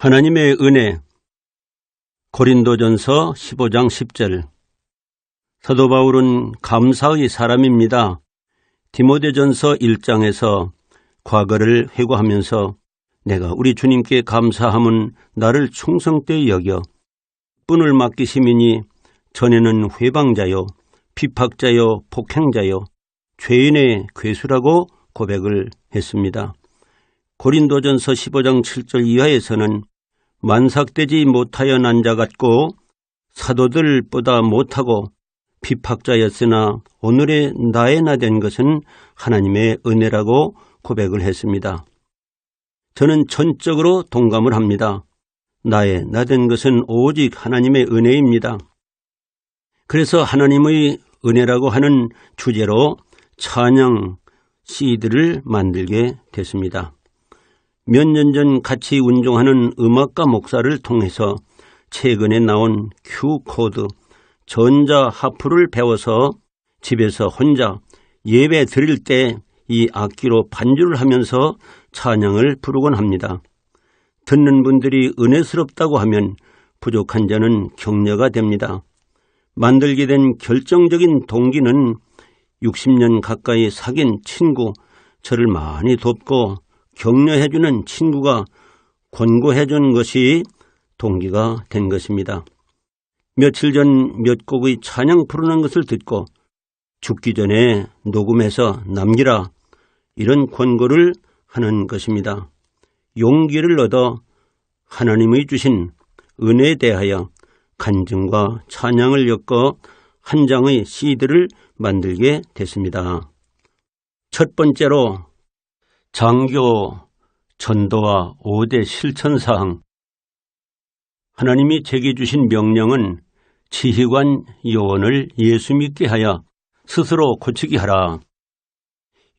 하나님의 은혜. 고린도전서 15장 10절. 사도 바울은 감사의 사람입니다. 디모데전서 1장에서 과거를 회고하면서 내가 우리 주님께 감사함은 나를 충성되이 여겨 뿔을 맡기심이니 전에는 회방자요 비박자요 폭행자요 죄인의 괴수라고 고백을 했습니다. 고린도전서 15장 7절 이하에서는 만삭되지 못하여 난 자 같고 사도들보다 못하고 비박자였으나 오늘의 나의 나 된 것은 하나님의 은혜라고 고백을 했습니다. 저는 전적으로 동감을 합니다. 나의 나 된 것은 오직 하나님의 은혜입니다. 그래서 하나님의 은혜라고 하는 주제로 찬양 CD를 만들게 됐습니다. 몇 년 전 같이 운종하는 음악가 목사를 통해서 최근에 나온 Q코드 전자 하프를 배워서 집에서 혼자 예배 드릴 때 이 악기로 반주를 하면서 찬양을 부르곤 합니다. 듣는 분들이 은혜스럽다고 하면 부족한 자는 격려가 됩니다. 만들게 된 결정적인 동기는 60년 가까이 사귄 친구, 저를 많이 돕고 격려해주는 친구가 권고해준 것이 동기가 된 것입니다. 며칠 전 몇 곡의 찬양 부르는 것을 듣고 죽기 전에 녹음해서 남기라, 이런 권고를 하는 것입니다. 용기를 얻어 하나님의 주신 은혜에 대하여 간증과 찬양을 엮어 한 장의 CD를 만들게 됐습니다. 첫 번째로 장교 전도와 5대 실천사항. 하나님이 제게 주신 명령은 지휘관 요원을 예수 믿게 하여 스스로 고치게 하라.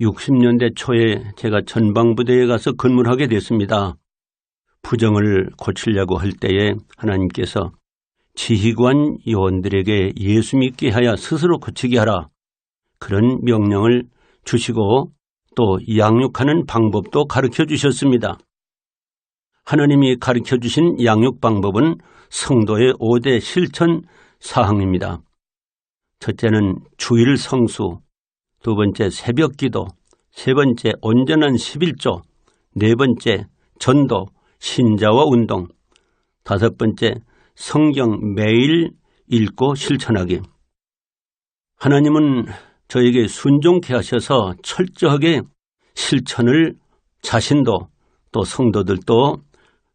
60년대 초에 제가 전방부대에 가서 근무를 하게 됐습니다. 부정을 고치려고 할 때에 하나님께서 지휘관 요원들에게 예수 믿게 하여 스스로 고치게 하라, 그런 명령을 주시고 또 양육하는 방법도 가르쳐 주셨습니다. 하나님이 가르쳐 주신 양육 방법은 성도의 5대 실천 사항입니다. 첫째는 주일 성수, 두 번째 새벽 기도, 세 번째 온전한 11조, 네 번째 전도, 신자와 운동, 다섯 번째 성경 매일 읽고 실천하기. 하나님은 저에게 순종케 하셔서 철저하게 실천을 자신도 또 성도들도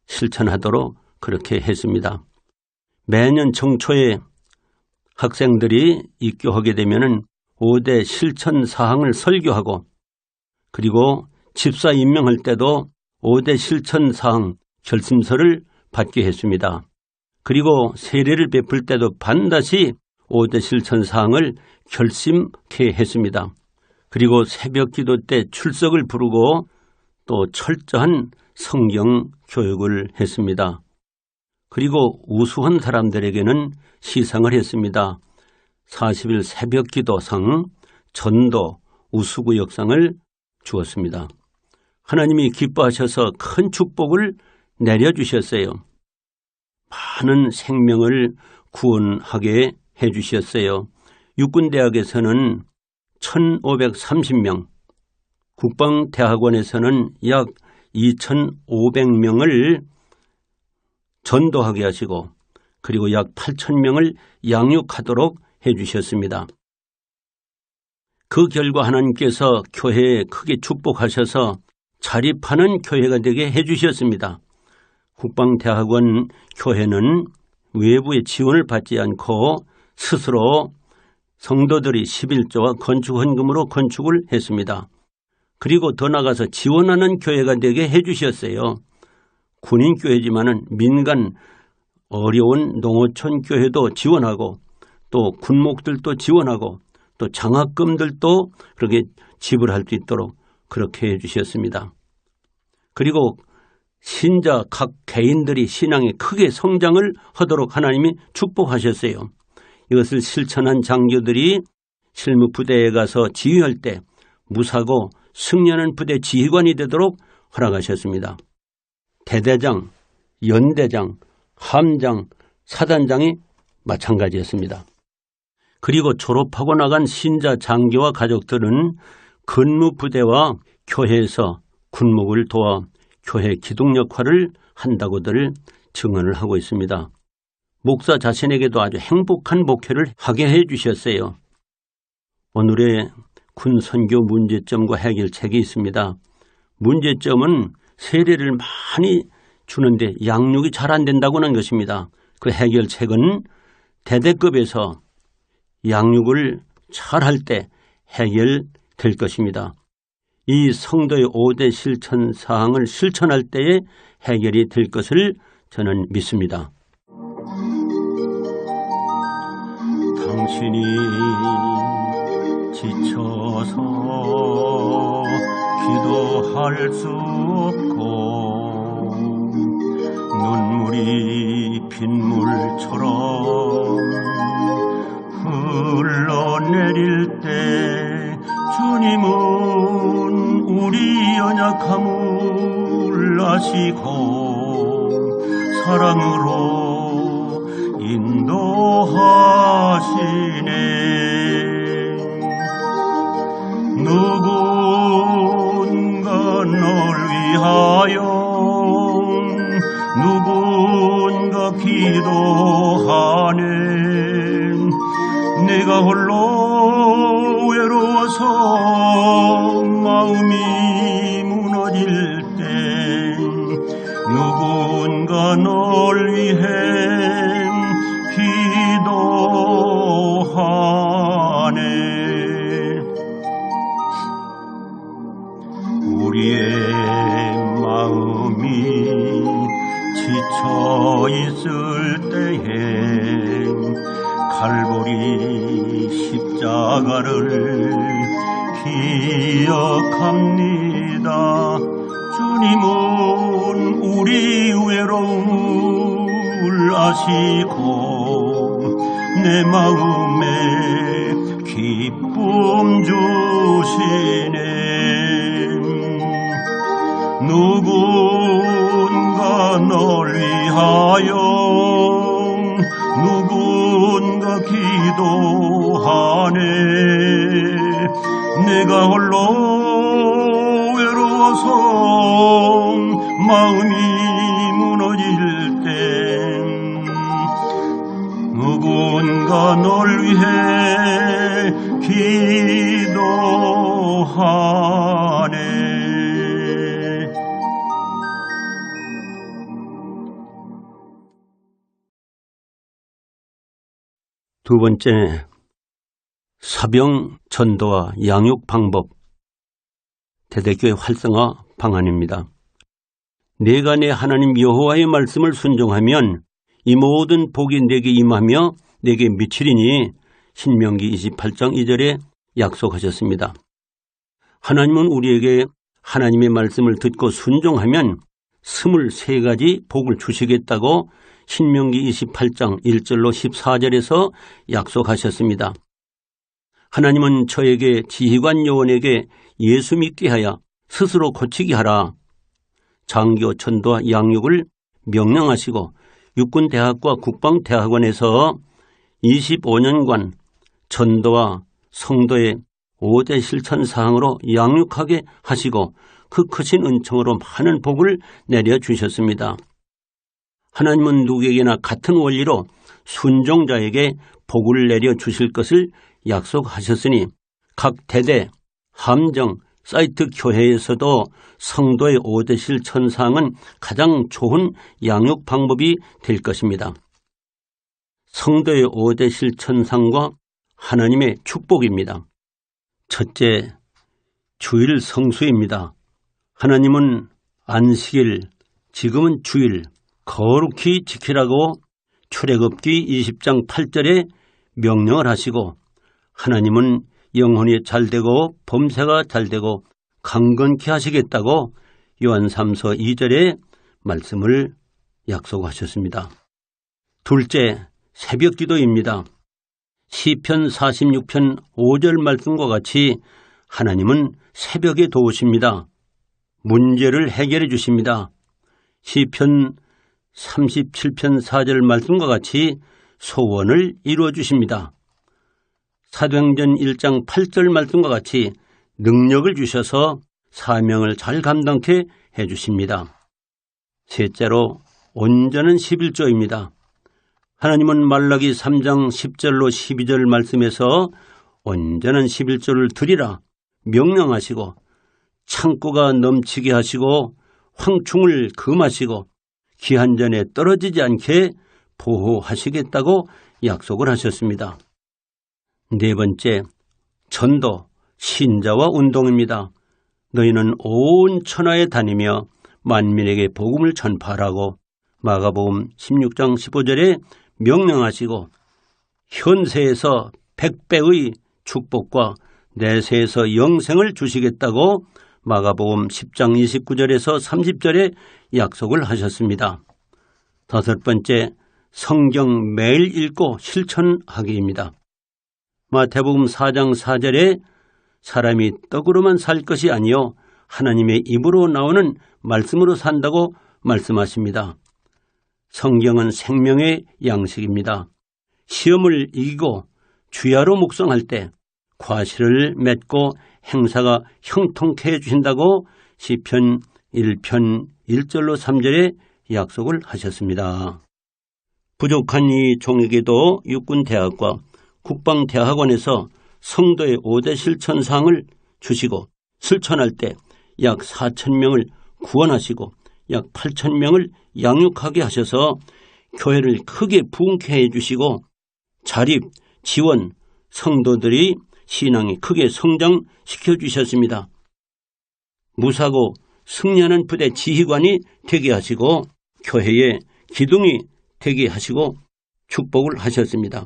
실천하도록 그렇게 했습니다. 매년 정초에 학생들이 입교하게 되면은 5대 실천 사항을 설교하고, 그리고 집사 임명할 때도 5대 실천 사항 결심서를 받게 했습니다. 그리고 세례를 베풀 때도 반드시 5대 실천 사항을 결심케 했습니다. 그리고 새벽 기도 때 출석을 부르고 또 철저한 성경 교육을 했습니다. 그리고 우수한 사람들에게는 시상을 했습니다. 40일 새벽 기도상, 전도, 우수구역상을 주었습니다. 하나님이 기뻐하셔서 큰 축복을 내려주셨어요. 많은 생명을 구원하게 해주셨어요. 육군대학에서는 1530명, 국방대학원에서는 약 2500명을 전도하게 하시고, 그리고 약 8000명을 양육하도록 해주셨습니다. 그 결과 하나님께서 교회에 크게 축복하셔서 자립하는 교회가 되게 해주셨습니다. 국방대학원 교회는 외부의 지원을 받지 않고 스스로 성도들이 11조와 건축헌금으로 건축을 했습니다. 그리고 더 나아가서 지원하는 교회가 되게 해주셨어요. 군인교회지만은 민간 어려운 농어촌 교회도 지원하고, 또 군목들도 지원하고, 또 장학금들도 그렇게 지불할 수 있도록 그렇게 해주셨습니다. 그리고 신자 각 개인들이 신앙에 크게 성장을 하도록 하나님이 축복하셨어요. 이것을 실천한 장교들이 실무부대에 가서 지휘할 때 무사고 승리하는 부대 지휘관이 되도록 허락하셨습니다. 대대장, 연대장, 함장, 사단장이 마찬가지였습니다. 그리고 졸업하고 나간 신자 장교와 가족들은 근무부대와 교회에서 군목을 도와 교회 기둥 역할을 한다고들 증언을 하고 있습니다. 목사 자신에게도 아주 행복한 목회를 하게 해주셨어요. 오늘의 군 선교 문제점과 해결책이 있습니다. 문제점은 세례를 많이 주는데 양육이 잘 안 된다고 하는 것입니다. 그 해결책은 대대급에서 양육을 잘할 때 해결될 것입니다. 이 성도의 5대 실천 사항을 실천할 때에 해결이 될 것을 저는 믿습니다. 당신이 지쳐서 기도할 수 없고 눈물이 빗물처럼 흘러내릴 때 주님은 우리 연약함을 아시고 사랑으로 인도하시네. 누군가 널 위하여 누군가 기도하네. 내가 홀로 외로워서 마음이 무너질 때 누군가 널 위해 기도하네. 우리의 마음이 지쳐 있을 때에 갈보리 십자가를 기억합니다. 주님은 우리 외로움을 아시고 내 마음에 기쁨 주시네. 누군가 널 위하여 누군가 기도하네. 내가 홀로 외로워서 마음이 무너질 때 누군가 널 위해 기도하네. 두 번째, 사병 전도와 양육 방법, 대대교회 활성화 방안입니다. 내가 내 하나님 여호와의 말씀을 순종하면 이 모든 복이 내게 임하며 내게 미치리니 신명기 28장 2절에 약속하셨습니다. 하나님은 우리에게 하나님의 말씀을 듣고 순종하면 23가지 복을 주시겠다고 신명기 28장 1절로 14절에서 약속하셨습니다. 하나님은 저에게 지휘관 요원에게 예수 믿게 하여 스스로 고치게 하라. 장교 전도와 양육을 명령하시고 육군대학과 국방대학원에서 25년간 전도와 성도의 5대 실천 사항으로 양육하게 하시고 그 크신 은총으로 많은 복을 내려주셨습니다. 하나님은 누구에게나 같은 원리로 순종자에게 복을 내려주실 것을 약속하셨으니 각 대대, 함정, 사이트 교회에서도 성도의 5대 실천 사항은 가장 좋은 양육 방법이 될 것입니다. 성도의 5대 실천 사항과 하나님의 축복입니다. 첫째, 주일 성수입니다. 하나님은 안식일, 지금은 주일, 거룩히 지키라고 출애굽기 20장 8절에 명령을 하시고 하나님은 영혼이 잘되고 범사가 잘되고 강건케 하시겠다고 요한 3서 2절에 말씀을 약속하셨습니다. 둘째, 새벽 기도입니다. 시편 46편 5절 말씀과 같이 하나님은 새벽에 도우십니다. 문제를 해결해 주십니다. 시편 37편 4절 말씀과 같이 소원을 이루어 주십니다. 사도행전 1장 8절 말씀과 같이 능력을 주셔서 사명을 잘 감당케 해주십니다. 셋째로 온전한 11조입니다. 하나님은 말라기 3장 10절로 12절 말씀에서 온전한 11조를 드리라 명령하시고 창고가 넘치게 하시고 황충을 금하시고 기한전에 떨어지지 않게 보호하시겠다고 약속을 하셨습니다. 네 번째, 전도, 신자와 운동입니다. 너희는 온 천하에 다니며 만민에게 복음을 전파하라고 마가복음 16장 15절에 명령하시고 현세에서 100배의 축복과 내세에서 영생을 주시겠다고 마가복음 10장 29절에서 30절에 약속을 하셨습니다. 다섯 번째, 성경 매일 읽고 실천하기입니다. 마태복음 4장 4절에 사람이 떡으로만 살 것이 아니요 하나님의 입으로 나오는 말씀으로 산다고 말씀하십니다. 성경은 생명의 양식입니다. 시험을 이기고 주야로 묵상할 때 과실을 맺고 행사가 형통케 해주신다고 시편 1편 1절로 3절에 약속을 하셨습니다. 부족한 이 종에게도 육군대학과 국방대학원에서 성도의 5대 실천사항을 주시고 실천할 때 약 4,000명을 구원하시고 약 8,000명을 양육하게 하셔서 교회를 크게 부흥케 해주시고 자립, 지원, 성도들이 신앙이 크게 성장시켜 주셨습니다. 무사고 승리하는 부대 지휘관이 되게 하시고 교회의 기둥이 되게 하시고 축복을 하셨습니다.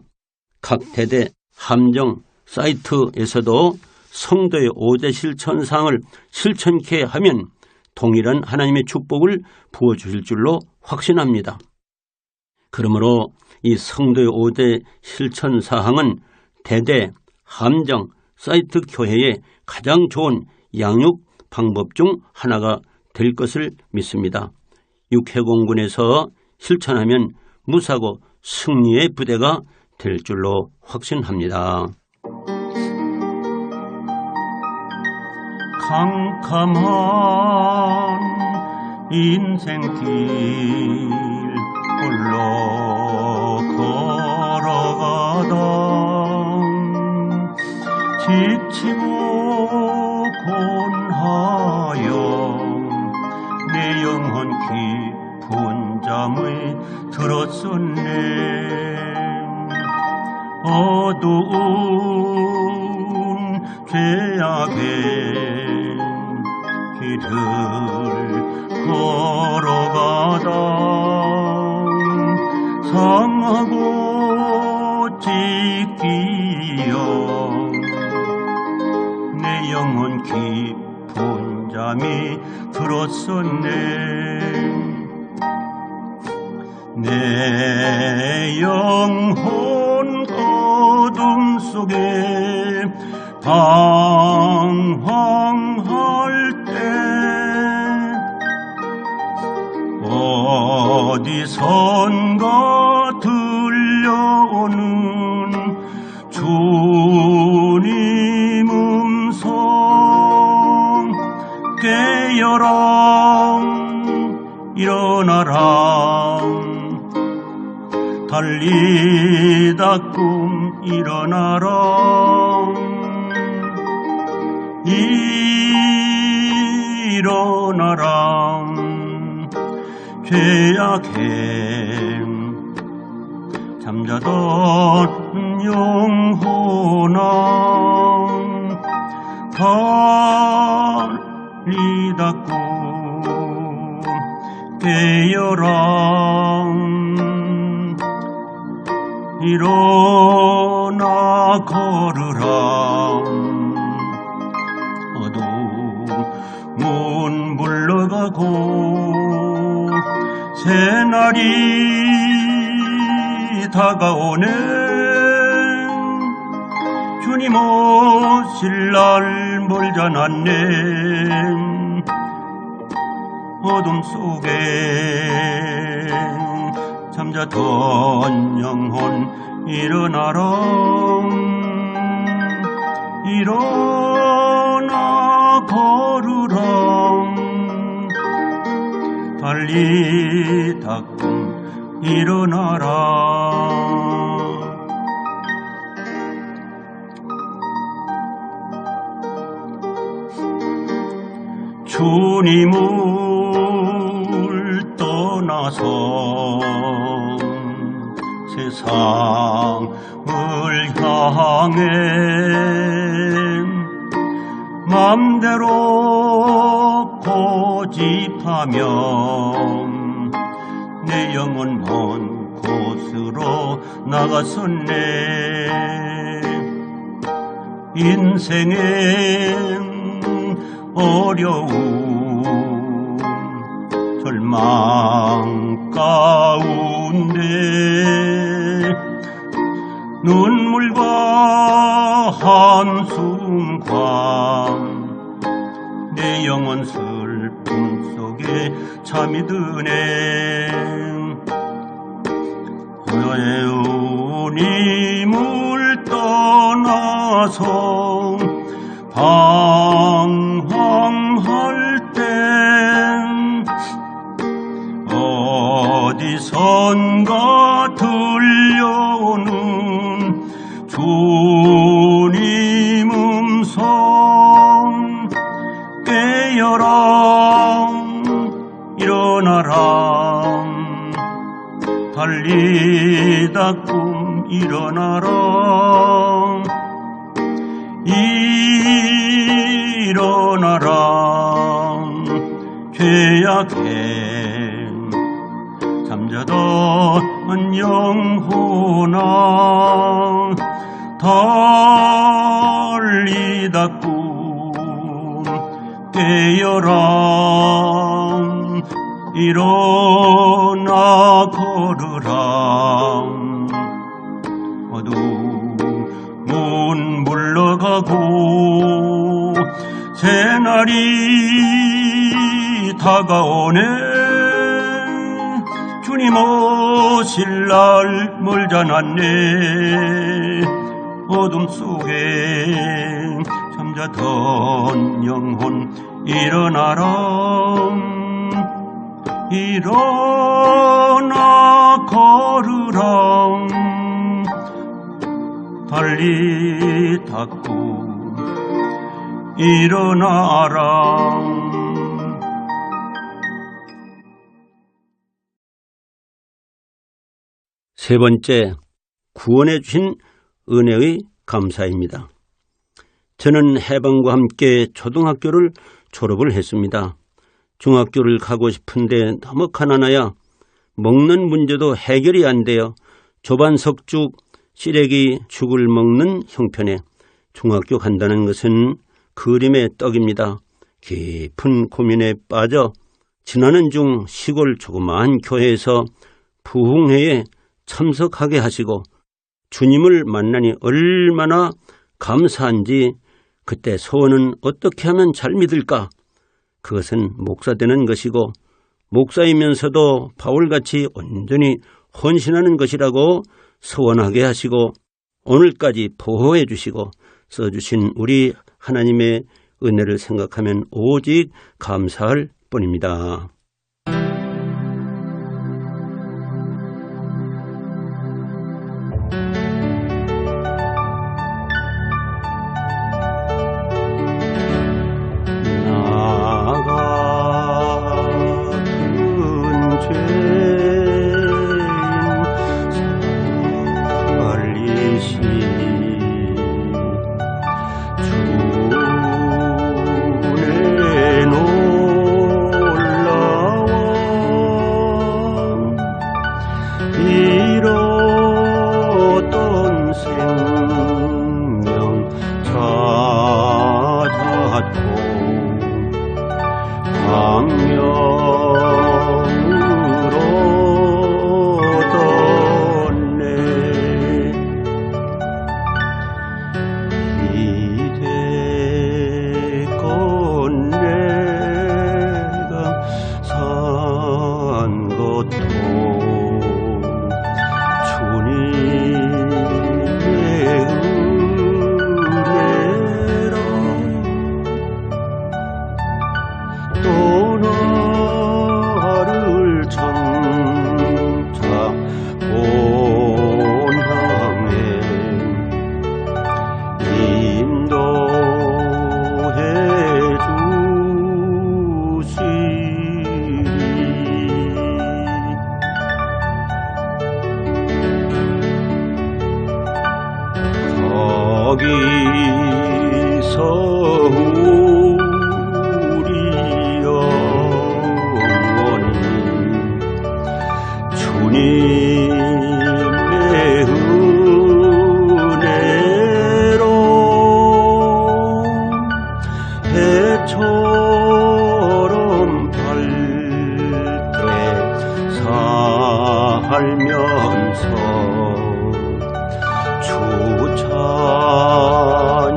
각 대대 함정 사이트에서도 성도의 5대 실천사항을 실천케 하면 동일한 하나님의 축복을 부어주실 줄로 확신합니다. 그러므로 이 성도의 5대 실천사항은 대대, 함정, 사이트 교회의 가장 좋은 양육 방법 중 하나가 될 것을 믿습니다. 육해공군에서 실천하면 무사고 승리의 부대가 될 줄로 확신합니다. 캄캄한 인생길 홀로 걸어가다 지치고 곤하여 내 영혼 깊은 잠을 들었었네. 어두운 죄악의 길을 걸어가다 상하고 찢기어 내 영혼 깊은 잠이 들었었네. 내 영혼 어둠 속에 방황할 때 어디선가 들려오는 주님 음성 깨어라 일어나라 달리다 꿈 일어나라 일어나라 죄악해 잠자던 영혼아 달리다 꿈 깨어라 일어나 걸으라 어두운 물러가고 새날이 다가오네. 주님 오실 날 멀지 않았네. 어둠 속에 잠자던 영혼 일어나라. 일어나 걸으라. 달리 닦음 일어나라. 주님을 떠나서 세상을 향해 맘대로 고집하면 내 영혼 먼 곳으로 나갔었네. 인생엔 어려움 절망 가운데 눈물과 한숨과 내 영혼 슬픔 속에 잠이 드네. 주님을 떠나서 방황할 땐 어디선가 들려오는 주님 음성 깨어라. 일어나라. 달리 닦음 일어나라. 일어나라. 죄악해 잠자던 영혼아. 달리 닦음 깨어라. 일어나 걸으라. 어두운 물러가고 새날이 다가오네. 주님 오실 날 멀지 않았네. 어둠 속에 잠자던 영혼 일어나라. 일어나 걸으라. 달리 닦고 일어나라. 세 번째, 구원해 주신 은혜의 감사입니다. 저는 해방과 함께 초등학교를 졸업을 했습니다. 중학교를 가고 싶은데 너무 가난하여 먹는 문제도 해결이 안 되어 조반석죽, 시래기 죽을 먹는 형편에 중학교 간다는 것은 그림의 떡입니다. 깊은 고민에 빠져 지나는 중 시골 조그마한 교회에서 부흥회에 참석하게 하시고 주님을 만나니 얼마나 감사한지 그때 소원은 어떻게 하면 잘 믿을까? 그것은 목사 되는 것이고 목사이면서도 바울같이 온전히 헌신하는 것이라고 소원하게 하시고 오늘까지 보호해 주시고 써주신 우리 하나님의 은혜를 생각하면 오직 감사할 뿐입니다. 주내 놀라 거기서 우리 영원히 주님의 은혜로 해처럼 밝게 살면서 주 찬양하리라.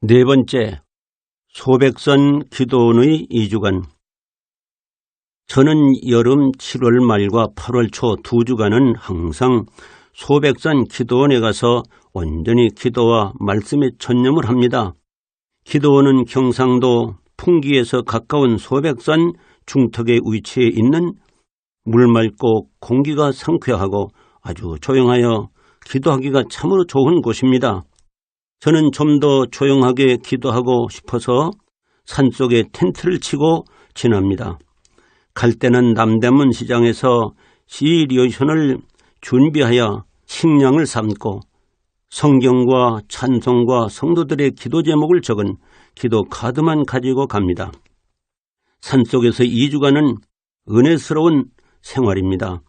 네 번째, 소백산 기도원의 2주간. 저는 여름 7월 말과 8월 초 2주간은 항상 소백산 기도원에 가서 온전히 기도와 말씀에 전념을 합니다. 기도원은 경상도 풍기에서 가까운 소백산 중턱에 위치해 있는 물 맑고 공기가 상쾌하고 아주 조용하여 기도하기가 참으로 좋은 곳입니다. 저는 좀 더 조용하게 기도하고 싶어서 산속에 텐트를 치고 지납니다. 갈 때는 남대문 시장에서 시리어션을 준비하여 식량을 삶고 성경과 찬송과 성도들의 기도 제목을 적은 기도 카드만 가지고 갑니다. 산속에서 2주간은 은혜스러운 생활입니다.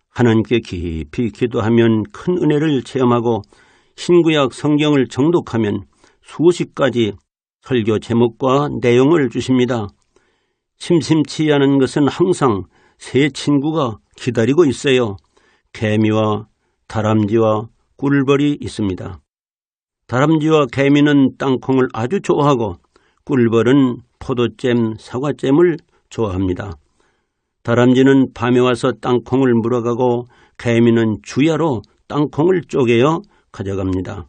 하나님께 깊이 기도하면 큰 은혜를 체험하고 신구약 성경을 정독하면 수십 가지 설교 제목과 내용을 주십니다. 심심치 않은 것은 항상 새 친구가 기다리고 있어요. 개미와 다람쥐와 꿀벌이 있습니다. 다람쥐와 개미는 땅콩을 아주 좋아하고 꿀벌은 포도잼, 사과잼을 좋아합니다. 다람쥐는 밤에 와서 땅콩을 물어가고 개미는 주야로 땅콩을 쪼개어 가져갑니다.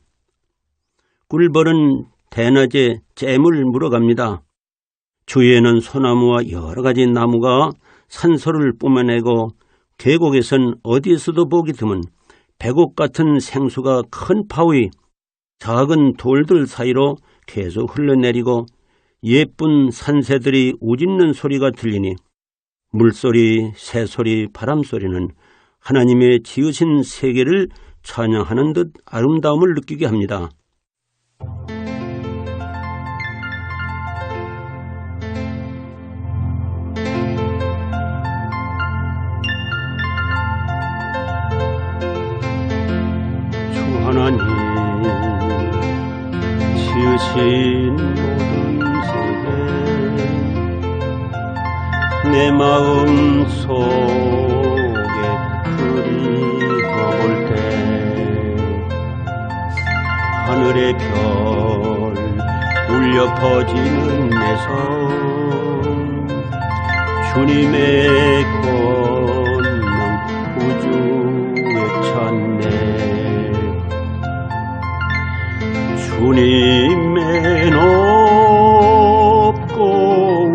꿀벌은 대낮에 잼을 물어갑니다. 주위에는 소나무와 여러 가지 나무가 산소를 뿜어내고 계곡에선 어디에서도 보기 드문 백옥 같은 생수가 큰 파위, 작은 돌들 사이로 계속 흘러내리고 예쁜 산새들이 우짖는 소리가 들리니 물소리, 새소리, 바람소리는 하나님의 지으신 세계를 찬양하는 듯 아름다움을 느끼게 합니다. 주 하나님 지으신 모든 세계 내 마음 속에 그리워볼 때 하늘의 별 울려 퍼지는 내 손 주님의 권능 우주에 찾네. 주님의 높고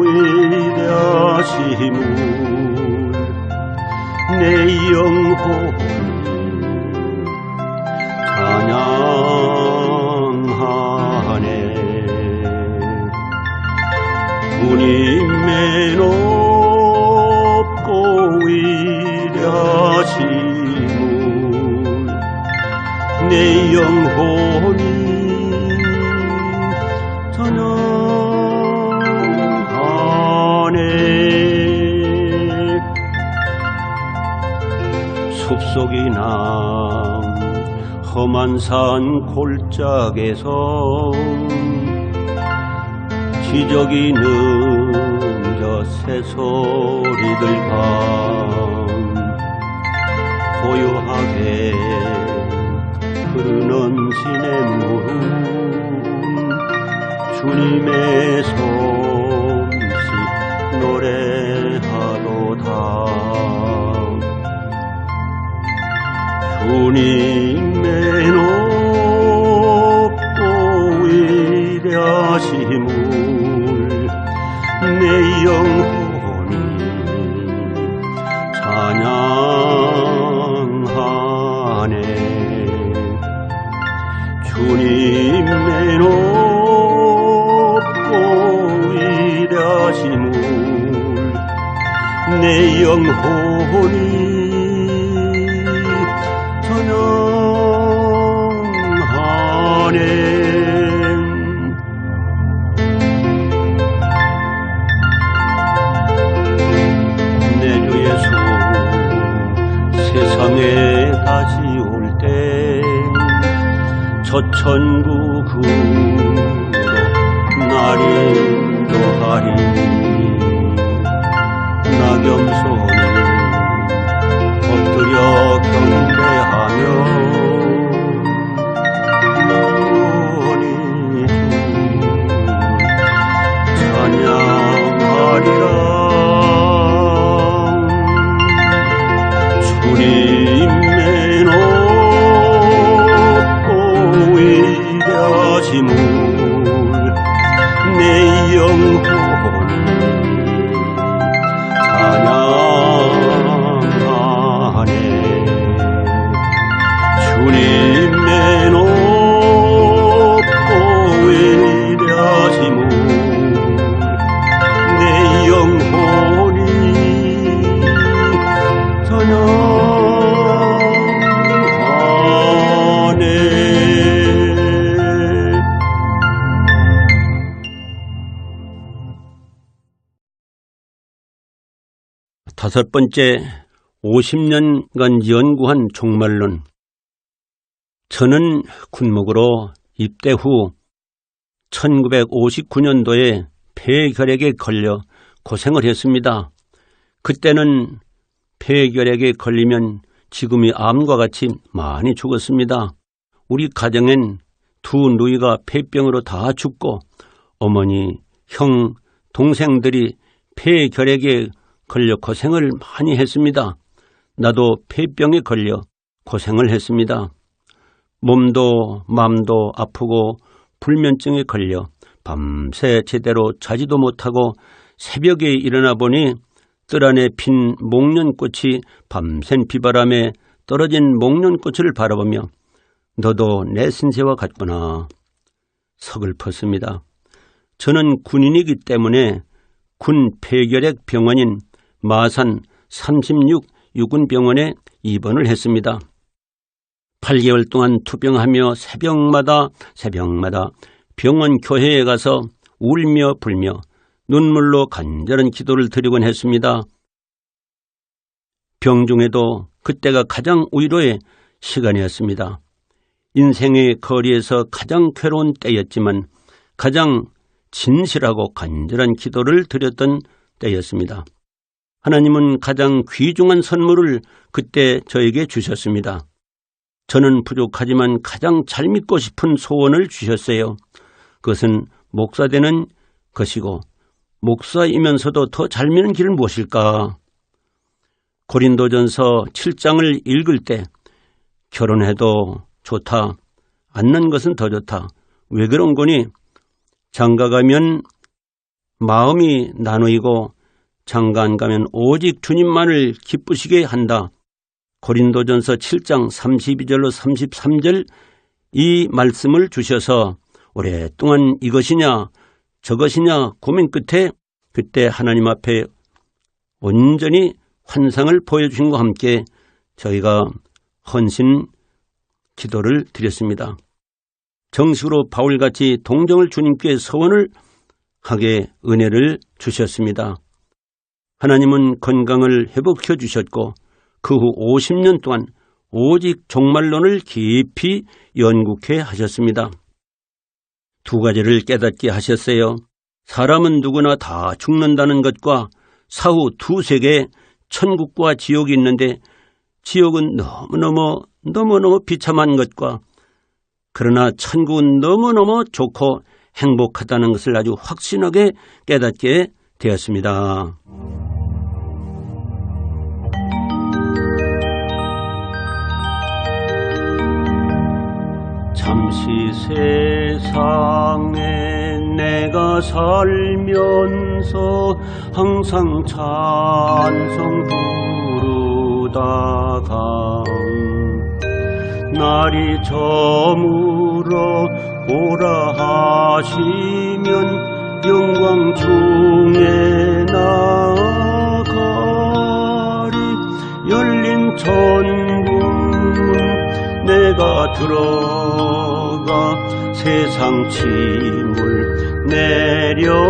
위대하심을 내 영혼이 찬양하네. 주님의 높고 위대하심을 내 영혼이 찬양하네. 숲속이나 험한 산 골짜기에서 기적이는 저 새소리들과 고요하게 흐르는 시냇물은 주님의 솜씨 노래하도다. 주님의 높고 위대하심을 내 영혼이 찬양하네. 주님의 높고 위대하심을 내 영혼이 찬양하네. 내 주 예수 세상에 다시 올 때 저 천국으로 날 인도하리. 나 겸손히 엎드려 경배하며 영원히 찬양하리라. 주님의 높고 위대하심을 내 영혼이 찬양하네. 주님의 높고 위대하심을 내 영혼이 찬양하네. 다섯 번째, 50년간 연구한 종말론. 저는 군목으로 입대 후 1959년도에 폐결핵에 걸려 고생을 했습니다. 그때는 폐결핵에 걸리면 지금이 암과 같이 많이 죽었습니다. 우리 가정엔 두 누이가 폐병으로 다 죽고 어머니, 형, 동생들이 폐결핵에 걸려 고생을 많이 했습니다. 나도 폐병에 걸려 고생을 했습니다. 몸도 마음도 아프고 불면증에 걸려 밤새 제대로 자지도 못하고 새벽에 일어나 보니 뜰 안에 핀 목련꽃이 밤샘 비바람에 떨어진 목련꽃을 바라보며 너도 내 신세와 같구나 서글펐습니다. 저는 군인이기 때문에 군 폐결핵 병원인 마산 36 유군병원에 입원을 했습니다. 8개월 동안 투병하며 새벽마다 병원 교회에 가서 울며 불며 눈물로 간절한 기도를 드리곤 했습니다. 병중에도 그때가 가장 위로의 시간이었습니다. 인생의 거리에서 가장 괴로운 때였지만 가장 진실하고 간절한 기도를 드렸던 때였습니다. 하나님은 가장 귀중한 선물을 그때 저에게 주셨습니다. 저는 부족하지만 가장 잘 믿고 싶은 소원을 주셨어요. 그것은 목사되는 것이고 목사이면서도 더 잘 믿는 길은 무엇일까? 고린도전서 7장을 읽을 때 결혼해도 좋다, 않는 것은 더 좋다. 왜 그런 거니? 장가가면 마음이 나누이고 장가 안 가면 오직 주님만을 기쁘시게 한다. 고린도전서 7장 32절로 33절 이 말씀을 주셔서 오랫동안 이것이냐 저것이냐 고민 끝에 그때 하나님 앞에 온전히 환상을 보여주신 것과 함께 저희가 헌신 기도를 드렸습니다. 정식으로 바울같이 동정을 주님께 서원을 하게 은혜를 주셨습니다. 하나님은 건강을 회복해 주셨고 그 후 50년 동안 오직 종말론을 깊이 연구해 하셨습니다. 두 가지를 깨닫게 하셨어요. 사람은 누구나 다 죽는다는 것과 사후 두 세계에 천국과 지옥이 있는데 지옥은 너무너무 비참한 것과 그러나 천국은 너무너무 좋고 행복하다는 것을 아주 확신하게 깨닫게 되었습니다. 잠시 세상에 내가 살면서 항상 찬송 부르다가 날이 저물어 보라 하시면 영광 중에 나가리. 열린 천국문 내가 들어가 세상 짐을 내려놓고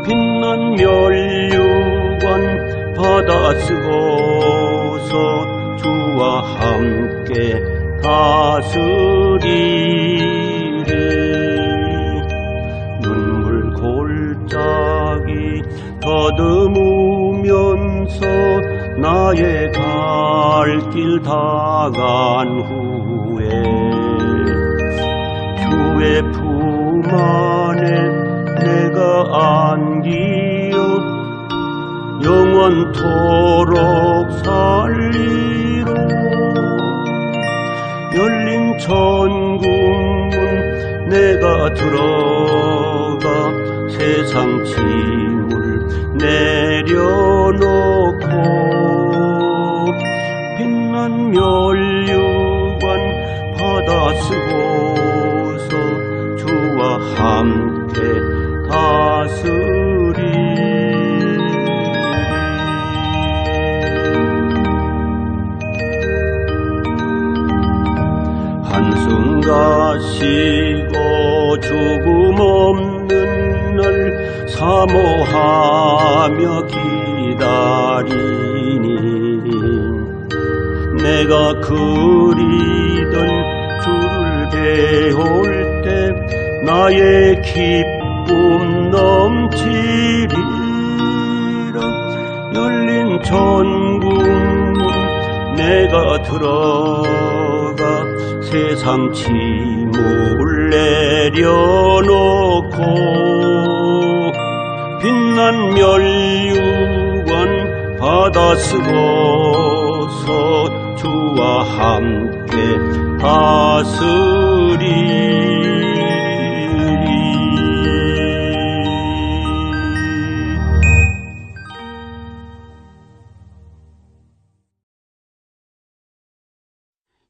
빛난 면류관 받아 쓰고서 주와 함께 다스리리. 눈물 골짜기 더듬으면서 나의 갈 길 다 간 후에 주의 품 안에 내가 안기어 영원토록 살리로. 열린 천국문 내가 들어가 세상 짐을 내려놓고 빛난 면류관 받아 쓰고서 주와 함께 다스리. 한숨 가시고 죽음 없는 날 사모하며 기다리니. 내가 그리던 주를 배울 때 나의 기쁨 넘치리라. 열린 천국문 내가 들어가 세상 짐을 내려놓고 빛난 면류관 받아 쓰고서 주와 함께 다스리리.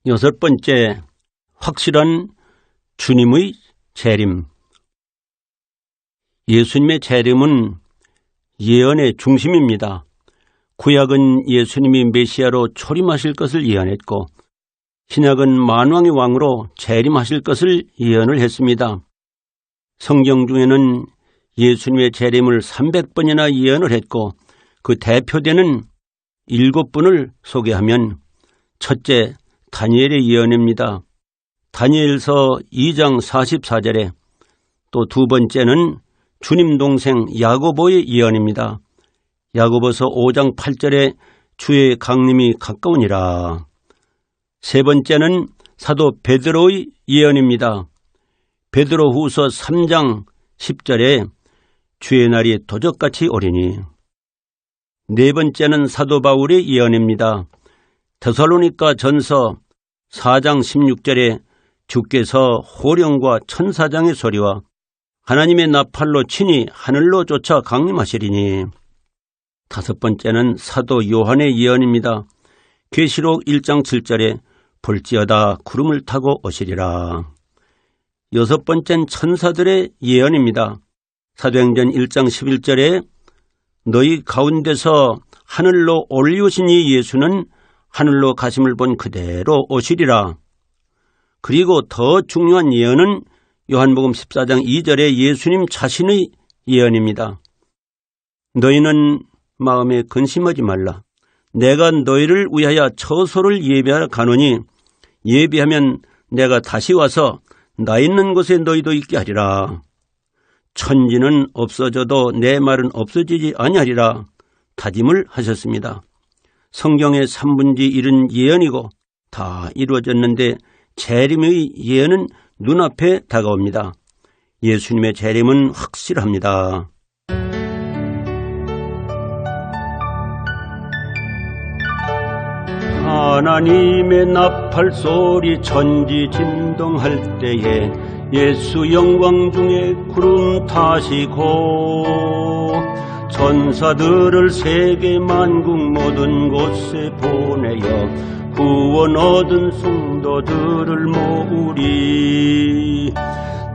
여섯 번째, 확실한 주님의 재림. 예수님의 재림은 예언의 중심입니다. 구약은 예수님이 메시아로 초림하실 것을 예언했고 신약은 만왕의 왕으로 재림하실 것을 예언을 했습니다. 성경 중에는 예수님의 재림을 300번이나 예언을 했고 그 대표되는 7분을 소개하면 첫째, 다니엘의 예언입니다. 다니엘서 2장 44절에 또 두 번째는 주님 동생 야고보의 예언입니다. 야고보서 5장 8절에 주의 강림이 가까우니라. 세 번째는 사도 베드로의 예언입니다. 베드로후서 3장 10절에 주의 날이 도적같이 오리니. 네 번째는 사도 바울의 예언입니다. 데살로니가 전서 4장 16절에 주께서 호령과 천사장의 소리와 하나님의 나팔로 친히 하늘로 쫓아 강림하시리니. 다섯 번째는 사도 요한의 예언입니다. 계시록 1장 7절에 볼지어다 구름을 타고 오시리라. 여섯 번째는 천사들의 예언입니다. 사도행전 1장 11절에 너희 가운데서 하늘로 올리우신 이 예수는 하늘로 가심을 본 그대로 오시리라. 그리고 더 중요한 예언은 요한복음 14장 2절에 예수님 자신의 예언입니다. 너희는 마음에 근심하지 말라. 내가 너희를 위하여 처소를 예비하러 가노니 예비하면 내가 다시 와서 나 있는 곳에 너희도 있게 하리라. 천지는 없어져도 내 말은 없어지지 아니하리라 다짐을 하셨습니다. 성경의 3분의 1은 예언이고 다 이루어졌는데 재림의 예언은 눈앞에 다가옵니다. 예수님의 재림은 확실합니다. 하나님의 나팔 소리 천지 진동할 때에 예수 영광 중에 구름 타시고 천사들을 세계 만국 모든 곳에 보내어 구원 얻은 성도들을 모으리.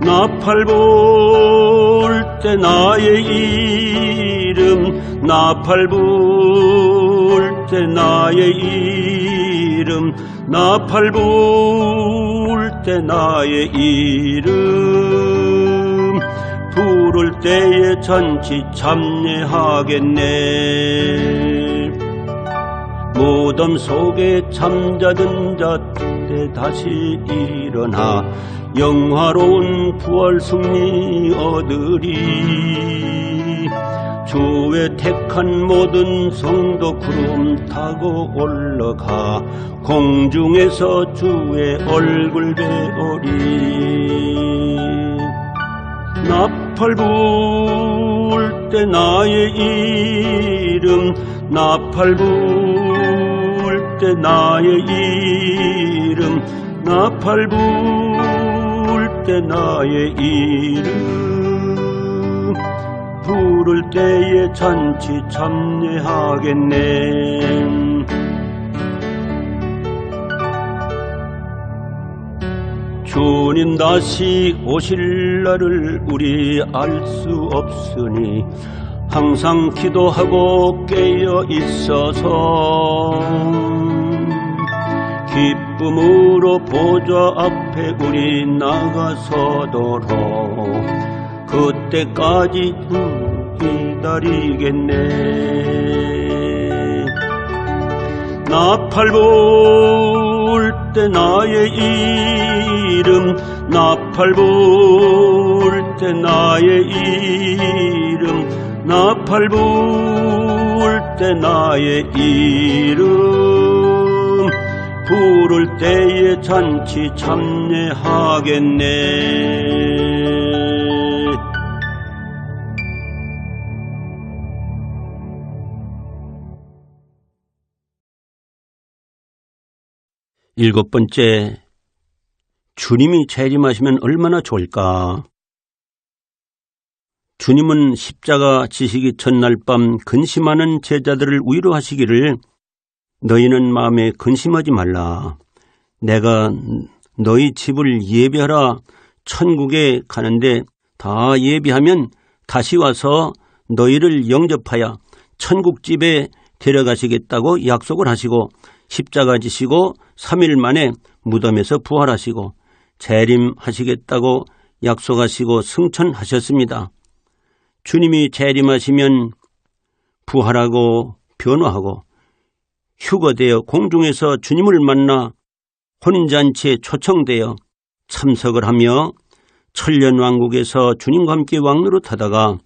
나팔 불 때 나의 이름, 나팔 불 때 나의 이름, 나팔 불 때 나의 이름, 부를 때에 잔치 참여하겠네. 무덤 속에 잠자던 자 때 다시 일어나 영화로운 부활 승리 얻으리. 주의 택한 모든 성도 구름 타고 올라가 공중에서 주의 얼굴 배우리. 나팔 불 때 나의 이름, 나팔 불 때 나의 이름, 나팔 불 때 나의 이름, 부를 때에 잔치 참여하겠네. 주님 다시 오실 날을 우리 알 수 없으니 항상 기도하고 깨어 있어서 기쁨으로 보좌 앞에 우리 나가서도록 그때까지 기다리겠네. 나팔 불 때 나의 이름, 나팔 불 때 나의 이름, 나팔 불 때 나의 이름, 부를 때에 잔치 참여하겠네. 일곱 번째, 주님이 재림하시면 얼마나 좋을까? 주님은 십자가 지시기 첫날 밤 근심하는 제자들을 위로하시기를 너희는 마음에 근심하지 말라. 내가 너희 집을 예비하라. 천국에 가는데 다 예비하면 다시 와서 너희를 영접하여 천국집에 데려가시겠다고 약속을 하시고 십자가 지시고 3일 만에 무덤에서 부활하시고 재림하시겠다고 약속하시고 승천하셨습니다. 주님이 재림하시면 부활하고 변화하고 휴거되어 공중에서 주님을 만나 혼인잔치에 초청되어 참석을 하며 천년왕국에서 주님과 함께 왕노릇하다가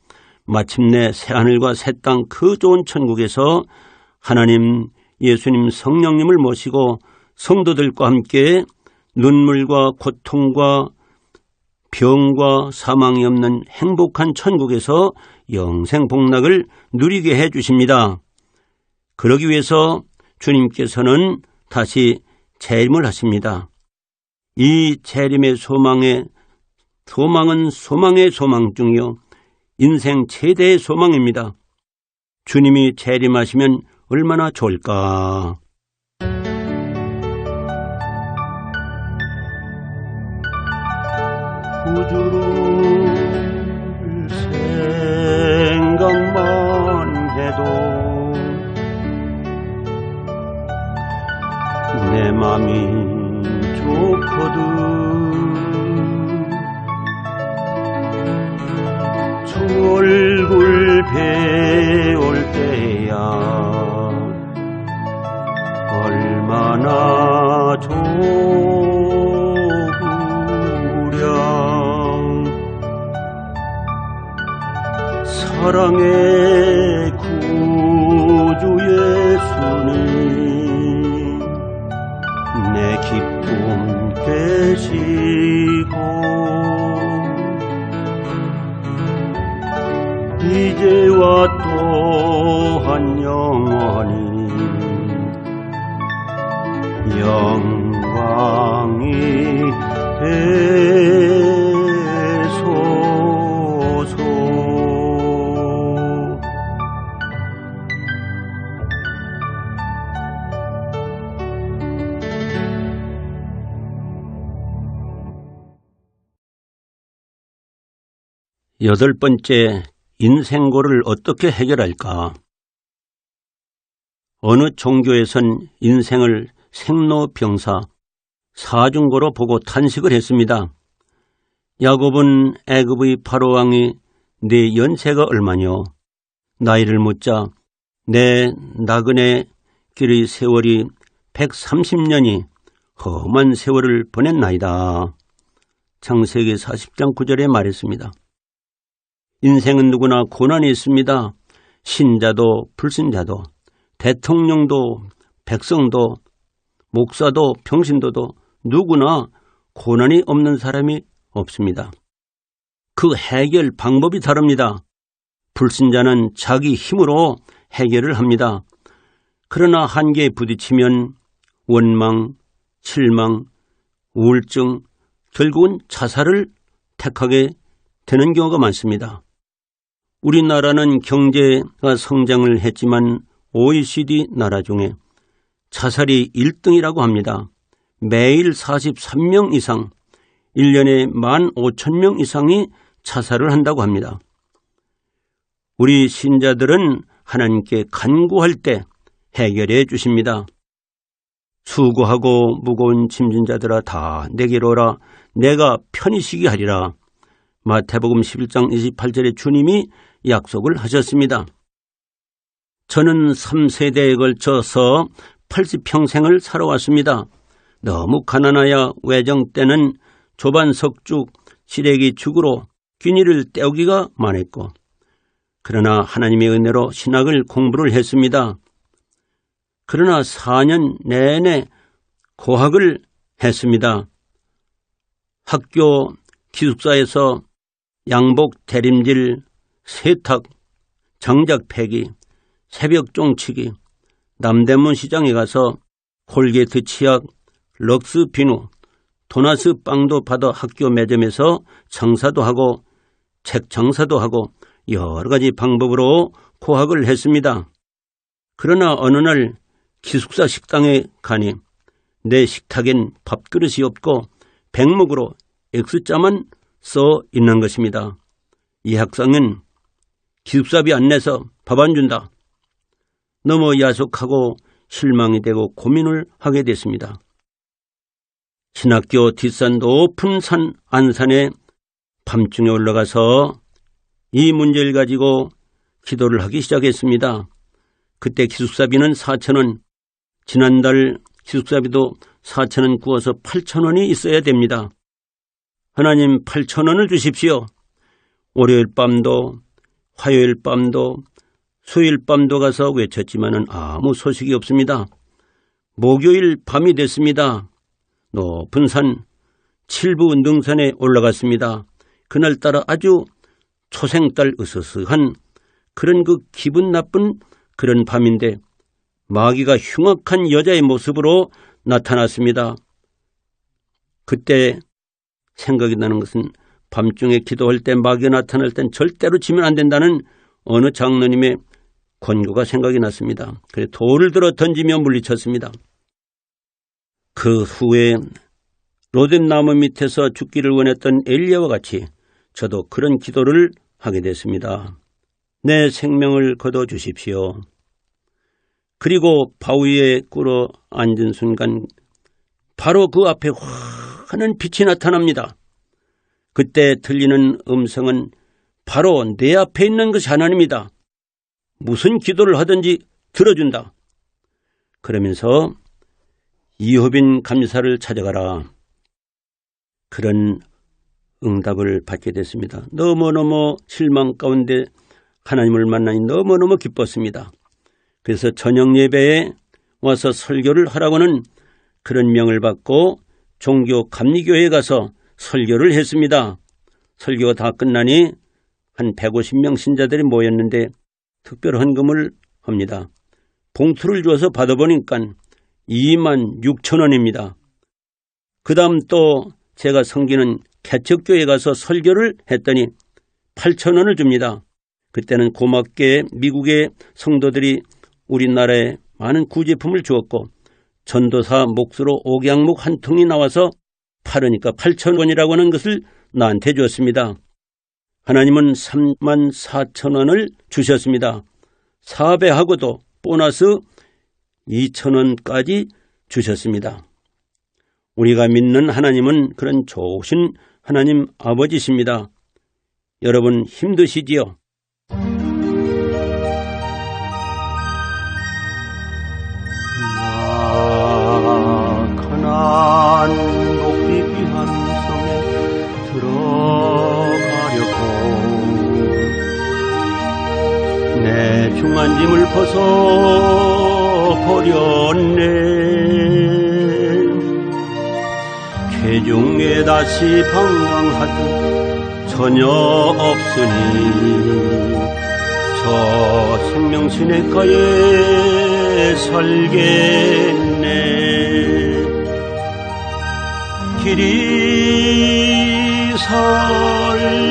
마침내 새하늘과 새 땅 그 좋은 천국에서 하나님, 예수님, 성령님을 모시고 성도들과 함께 눈물과 고통과 병과 사망이 없는 행복한 천국에서 영생 복락을 누리게 해 주십니다. 그러기 위해서 주님께서는 다시 재림을 하십니다. 이 재림의 소망은 소망의 소망 중이요 인생 최대의 소망입니다. 주님이 재림하시면 얼마나 좋을까? 구주를 생각만 해도 내 맘이 좋거든. 주 얼굴 배울 때야 얼마나 좋으랴. 사랑의 구주 예수님 내 기쁨 되시고 이제와 또한 영원히 영광이 되소서. 8번째, 인생고를 어떻게 해결할까? 어느 종교에선 인생을 생로병사, 사중고로 보고 탄식을 했습니다. 야곱은 애굽의 바로왕이 네 연세가 얼마뇨? 나이를 묻자 내 나그네 길의 세월이 130년이 험한 세월을 보냈나이다. 창세기 40장 9절에 말했습니다. 인생은 누구나 고난이 있습니다. 신자도 불신자도 대통령도 백성도 목사도 평신도도 누구나 고난이 없는 사람이 없습니다. 그 해결 방법이 다릅니다. 불신자는 자기 힘으로 해결을 합니다. 그러나 한계에 부딪히면 원망, 실망, 우울증, 결국은 자살을 택하게 되는 경우가 많습니다. 우리나라는 경제가 성장을 했지만 OECD 나라 중에 자살이 1등이라고 합니다. 매일 43명 이상, 1년에 15,000명 이상이 자살을 한다고 합니다. 우리 신자들은 하나님께 간구할 때 해결해 주십니다. 수고하고 무거운 짐진 자들아 다 내게로 오라. 내가 편히 쉬게 하리라. 마태복음 11장 28절에 주님이 약속을 하셨습니다. 저는 3세대에 걸쳐서 80평생을 살아왔습니다. 너무 가난하여 외정 때는 조반 석죽, 시래기 죽으로 균일을 때우기가 많았고, 그러나 하나님의 은혜로 신학을 공부를 했습니다. 그러나 4년 내내 고학을 했습니다. 학교 기숙사에서 양복 대림질, 세탁, 장작 패기, 새벽 종치기, 남대문 시장에 가서 콜게트 치약, 럭스 비누, 도나스 빵도 받아 학교 매점에서 장사도 하고 책 장사도 하고 여러 가지 방법으로 고학을 했습니다. 그러나 어느 날 기숙사 식당에 가니 내 식탁엔 밥그릇이 없고 백목으로 X자만 써 있는 것입니다. 이 학생은 기숙사비 안 내서 밥 안 준다. 너무 야속하고 실망이 되고 고민을 하게 됐습니다. 신학교 뒷산 높은 산 안산에 밤중에 올라가서 이 문제를 가지고 기도를 하기 시작했습니다. 그때 기숙사비는 4,000원, 지난달 기숙사비도 4,000원 구워서 8,000원이 있어야 됩니다. 하나님 8,000원을 주십시오. 월요일 밤도 화요일 밤도 수요일 밤도 가서 외쳤지만은 아무 소식이 없습니다. 목요일 밤이 됐습니다. 높은 산 칠부 능선에 올라갔습니다. 그날따라 아주 초생달 으스스한 그런 그 기분 나쁜 그런 밤인데 마귀가 흉악한 여자의 모습으로 나타났습니다. 그때 생각이 나는 것은 밤중에 기도할 때 마귀가 나타날 땐 절대로 지면 안 된다는 어느 장로님의 권고가 생각이 났습니다. 그래서 돌을 들어 던지며 물리쳤습니다. 그 후에 로뎀나무 밑에서 죽기를 원했던 엘리야와 같이 저도 그런 기도를 하게 됐습니다. 내 생명을 거둬주십시오. 그리고 바위에 꿇어 앉은 순간 바로 그 앞에 환한 빛이 나타납니다. 그때 들리는 음성은 바로 내 앞에 있는 것이 하나님이다. 무슨 기도를 하든지 들어준다. 그러면서 이호빈 감사를 찾아가라. 그런 응답을 받게 됐습니다. 너무너무 실망 가운데 하나님을 만나니 너무너무 기뻤습니다. 그래서 저녁 예배에 와서 설교를 하라고는 그런 명을 받고 종교 감리교회에 가서 설교를 했습니다. 설교가 다 끝나니 한 150명 신자들이 모였는데 특별 헌금을 합니다. 봉투를 주어서 받아보니까 26,000원입니다. 그 다음 또 제가 섬기는 개척교회에 가서 설교를 했더니 8,000원을 줍니다. 그때는 고맙게 미국의 성도들이 우리나라에 많은 구제품을 주었고 전도사 몫으로 옥양목 한 통이 나와서 팔으니까 8,000원이라고 하는 것을 나한테 주었습니다. 하나님은 34,000원을 주셨습니다. 4배하고도 보너스 2,000원까지 주셨습니다. 우리가 믿는 하나님은 그런 좋으신 하나님 아버지십니다. 여러분 힘드시지요? 가난 높이 귀한 성에 들어가려고 내 중한 짐을 벗어버렸네. 최중에 다시 방황하듯 전혀 없으니 저 생명 시냇가에 살겠네. 길이 살겠네.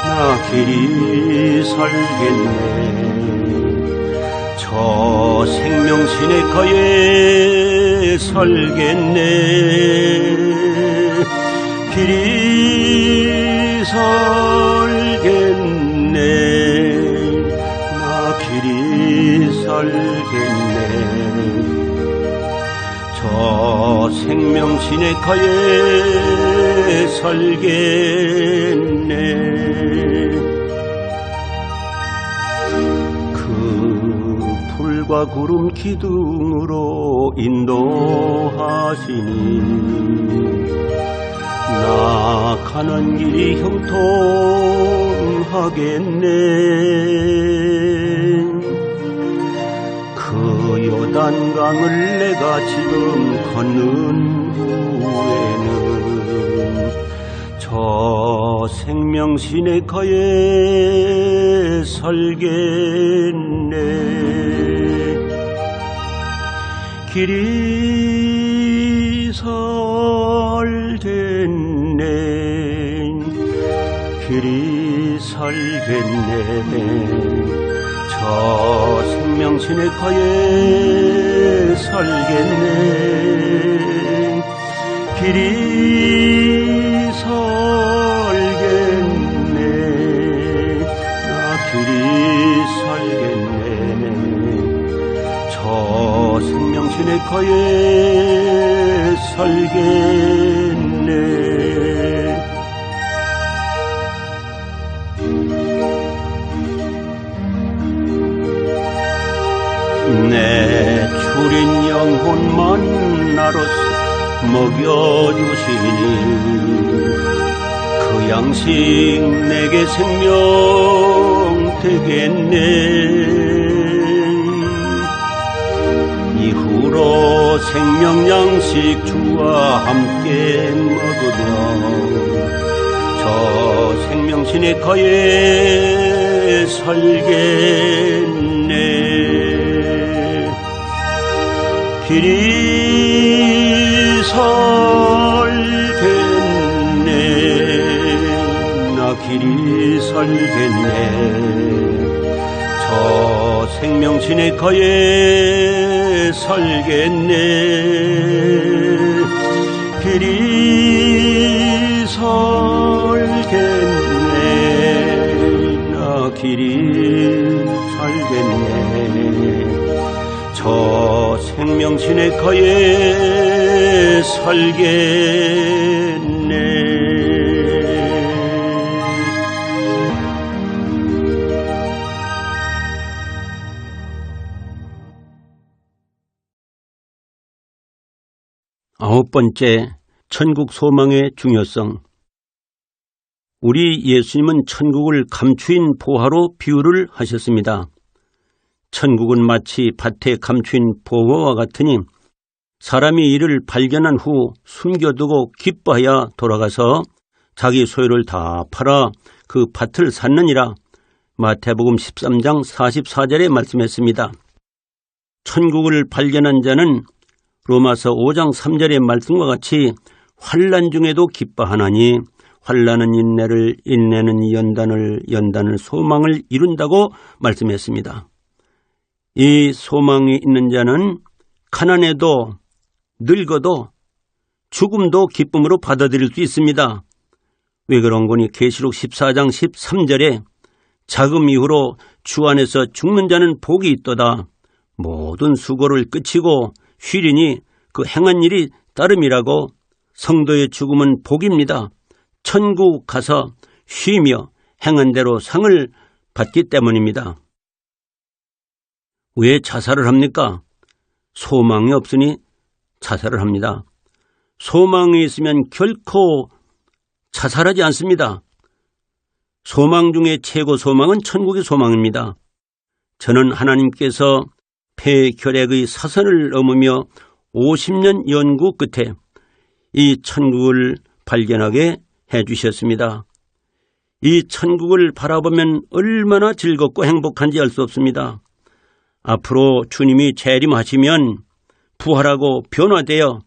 나 길이 살겠네. 저 생명 시냇가에 살겠네. 길이 살겠네. 나 길이 살겠네. 저 생명 시냇가에 살겠네. 그 불과 구름 기둥으로 인도하시니 나 가는 길이 형통하겠네. 그 요단강을 내가 지금 걷는 후에는 저 생명 시냇가에 살겠네. 길이 살겠네. 길이 살겠네. 저 생명 시냇가에 살겠네. 길이 살겠네. 나 길이 살겠네. 저 생명 시냇가에 살겠네. 내 주린 영혼 만나로서 먹여주시니 그 양식 내게 생명 되겠네. 이후로 생명 양식 주와 함께 먹으며 저 생명 시냇가에 살겠네. 길이 살겠네. 나 길이 살겠네. 저 생명 시냇가에 살겠네. 길이 살겠네. 나 길이 살겠네. 저 생명 시냇가에 살겠네. 아홉 번째, 천국 소망의 중요성. 우리 예수님은 천국을 감추인 보화로 비유를 하셨습니다. 천국은 마치 밭에 감추인 보화와 같으니 사람이 이를 발견한 후 숨겨두고 기뻐하여 돌아가서 자기 소유를 다 팔아 그 밭을 샀느니라. 마태복음 13장 44절에 말씀했습니다. 천국을 발견한 자는 로마서 5장 3절의 말씀과 같이 환난 중에도 기뻐하나니 환난은 인내를, 인내는 연단을, 연단은 소망을 이룬다고 말씀했습니다. 이 소망이 있는 자는 가난해도 늙어도 죽음도 기쁨으로 받아들일 수 있습니다. 왜 그런 거니? 계시록 14장 13절에 자금 이후로 주 안에서 죽는 자는 복이 있도다. 모든 수고를 끝이고 쉬리니 그 행한 일이 따름이라고. 성도의 죽음은 복입니다. 천국 가서 쉬며 행한 대로 상을 받기 때문입니다. 왜 자살을 합니까? 소망이 없으니 자살을 합니다. 소망이 있으면 결코 자살하지 않습니다. 소망 중에 최고 소망은 천국의 소망입니다. 저는 하나님께서 폐결핵의 사선을 넘으며 50년 연구 끝에 이 천국을 발견하게 해주셨습니다. 이 천국을 바라보면 얼마나 즐겁고 행복한지 알 수 없습니다. 앞으로 주님이 재림하시면 부활하고 변화되어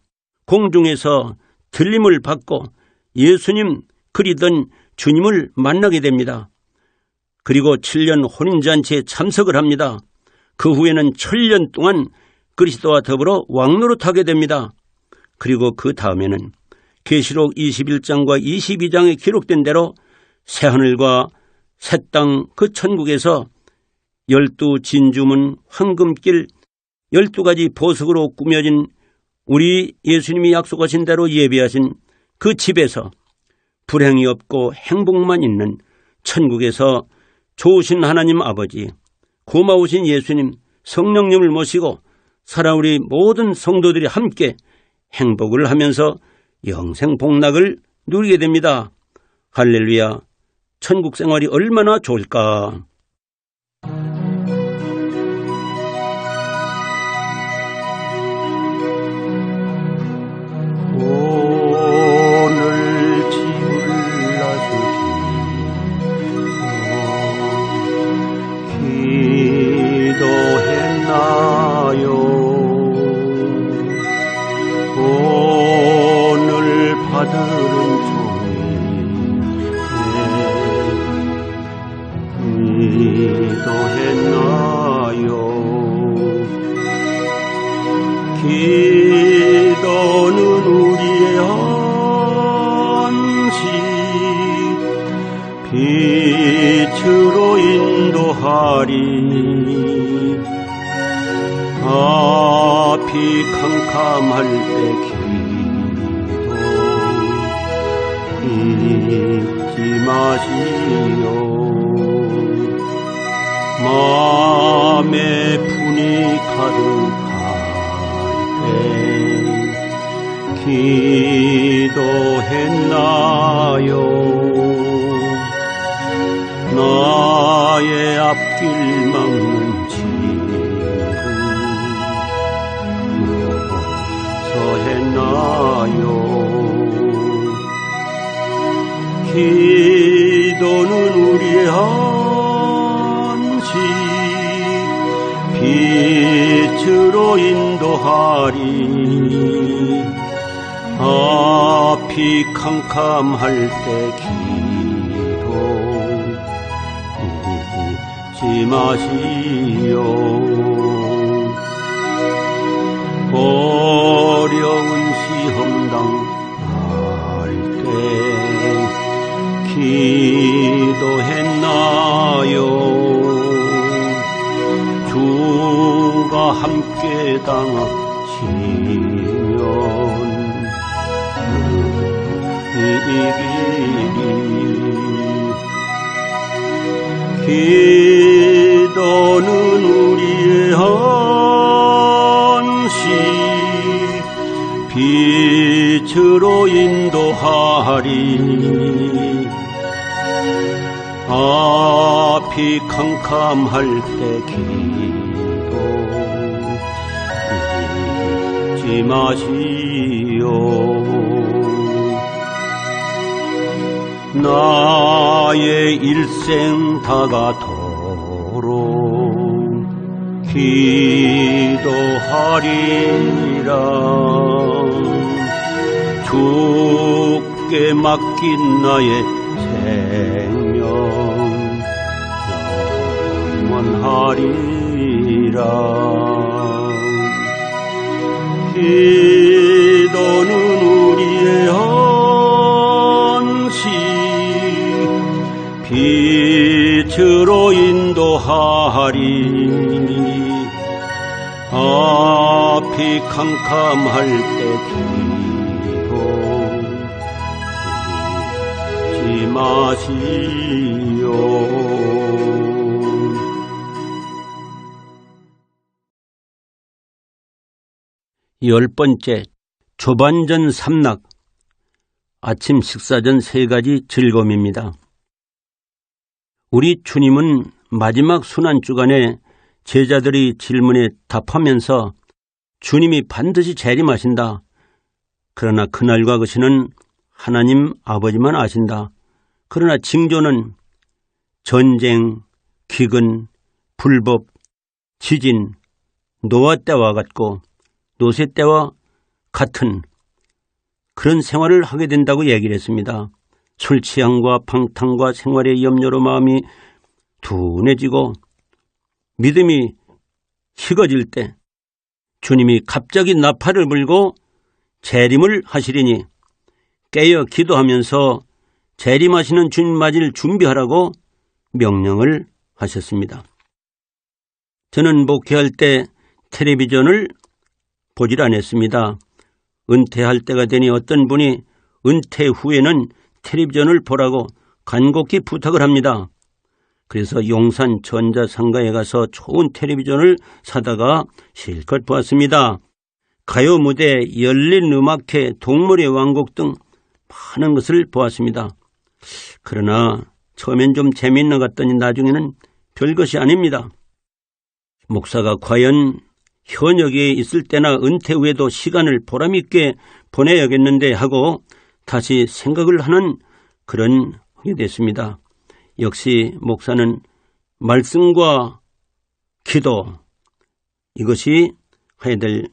공중에서 들림을 받고 예수님 그리던 주님을 만나게 됩니다. 그리고 7년 혼인잔치에 참석을 합니다. 그 후에는 1000년 동안 그리스도와 더불어 왕노릇하게 됩니다. 그리고 그 다음에는 계시록 21장과 22장에 기록된 대로 새하늘과 새 땅 그 천국에서 12 진주문 황금길 12가지 보석으로 꾸며진 우리 예수님이 약속하신 대로 예비하신 그 집에서 불행이 없고 행복만 있는 천국에서 좋으신 하나님 아버지, 고마우신 예수님, 성령님을 모시고 살아오리 모든 성도들이 함께 행복을 하면서 영생 복락을 누리게 됩니다. 할렐루야! 천국 생활이 얼마나 좋을까? 오늘 짐을 나서기 기도했나요? 오늘 받은 기도했나요? 기도는 우리의 안식 빛으로 인도하리. 앞이 캄캄할 때 기도 잊지 마시오. 마음에 분이 가득할 때 기도했나요? 나의 앞길 막는 친구 누워서 했나요? 기도는 우리의 빛으로 인도하리. 앞이 캄캄할 때 기도 잊지 마시오. 어려운 시험 당할 때 기도했나요? 주가 함께 당하시면 이기리. 기도는 우리의 안식 빛으로 인도하리. 앞이 캄캄할 때 기도 잊지 마시오. 나의 일생 다가도록 기도하리라. 주께 맡긴 나의 생명 영원하리라. 기도는 우리의 안식 빛으로 인도하리. 앞이 캄캄할 때 기도하지 마시오. 열 번째, 조반전 삼락. 아침 식사 전 세 가지 즐거움입니다. 우리 주님은 마지막 순환주간에 제자들이 질문에 답하면서 주님이 반드시 재림하신다. 그러나 그날과 그 시는 하나님 아버지만 아신다. 그러나 징조는 전쟁, 기근, 불법, 지진, 노아 때와 같고 노세 때와 같은 그런 생활을 하게 된다고 얘기를 했습니다. 술 취향과 방탕과 생활의 염려로 마음이 둔해지고 믿음이 식어질 때 주님이 갑자기 나팔을 불고 재림을 하시리니 깨어 기도하면서 재림하시는 주님 맞이를 준비하라고 명령을 하셨습니다. 저는 목회할 때 텔레비전을 보질 않았습니다. 은퇴할 때가 되니 어떤 분이 은퇴 후에는 텔레비전을 보라고 간곡히 부탁을 합니다. 그래서 용산 전자상가에 가서 좋은 텔레비전을 사다가 실컷 보았습니다. 가요 무대, 열린 음악회, 동물의 왕국 등 많은 것을 보았습니다. 그러나 처음엔 좀 재미있는 것 같더니 나중에는 별것이 아닙니다. 목사가 과연 현역에 있을 때나 은퇴 후에도 시간을 보람있게 보내야겠는데 하고 다시 생각을 하는 그런 하게 됐습니다. 역시 목사는 말씀과 기도, 이것이 해야 될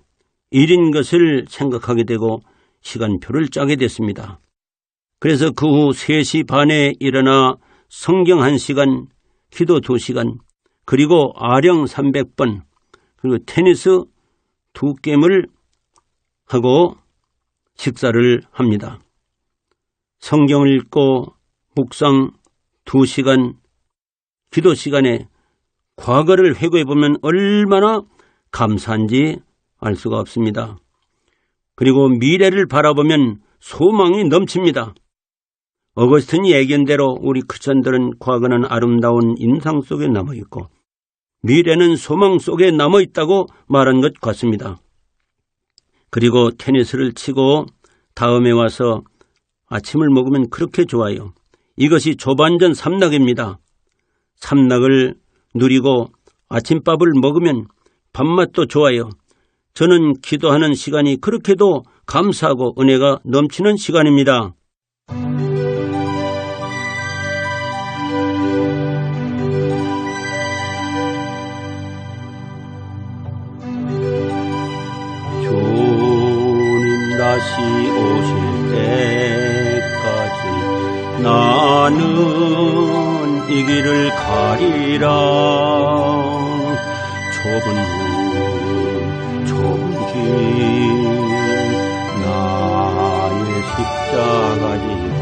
일인 것을 생각하게 되고 시간표를 짜게 됐습니다. 그래서 그 후 3시 반에 일어나 성경 1시간, 기도 2시간, 그리고 아령 300번, 그리고 테니스 2게임을 하고 식사를 합니다. 성경을 읽고 묵상 2시간, 기도 시간에 과거를 회고해 보면 얼마나 감사한지 알 수가 없습니다. 그리고 미래를 바라보면 소망이 넘칩니다. 어거스틴이 예견대로 우리 크리스천들은 과거는 아름다운 인상 속에 남아있고 미래는 소망 속에 남아있다고 말한 것 같습니다. 그리고 테니스를 치고 다음에 와서 아침을 먹으면 그렇게 좋아요. 이것이 조반전 삼락입니다. 삼락을 누리고 아침밥을 먹으면 밥맛도 좋아요. 저는 기도하는 시간이 그렇게도 감사하고 은혜가 넘치는 시간입니다. 주님 다시 오실 때까지 나는 이 길을 가리라. 좁은 길 나의 십자가 지고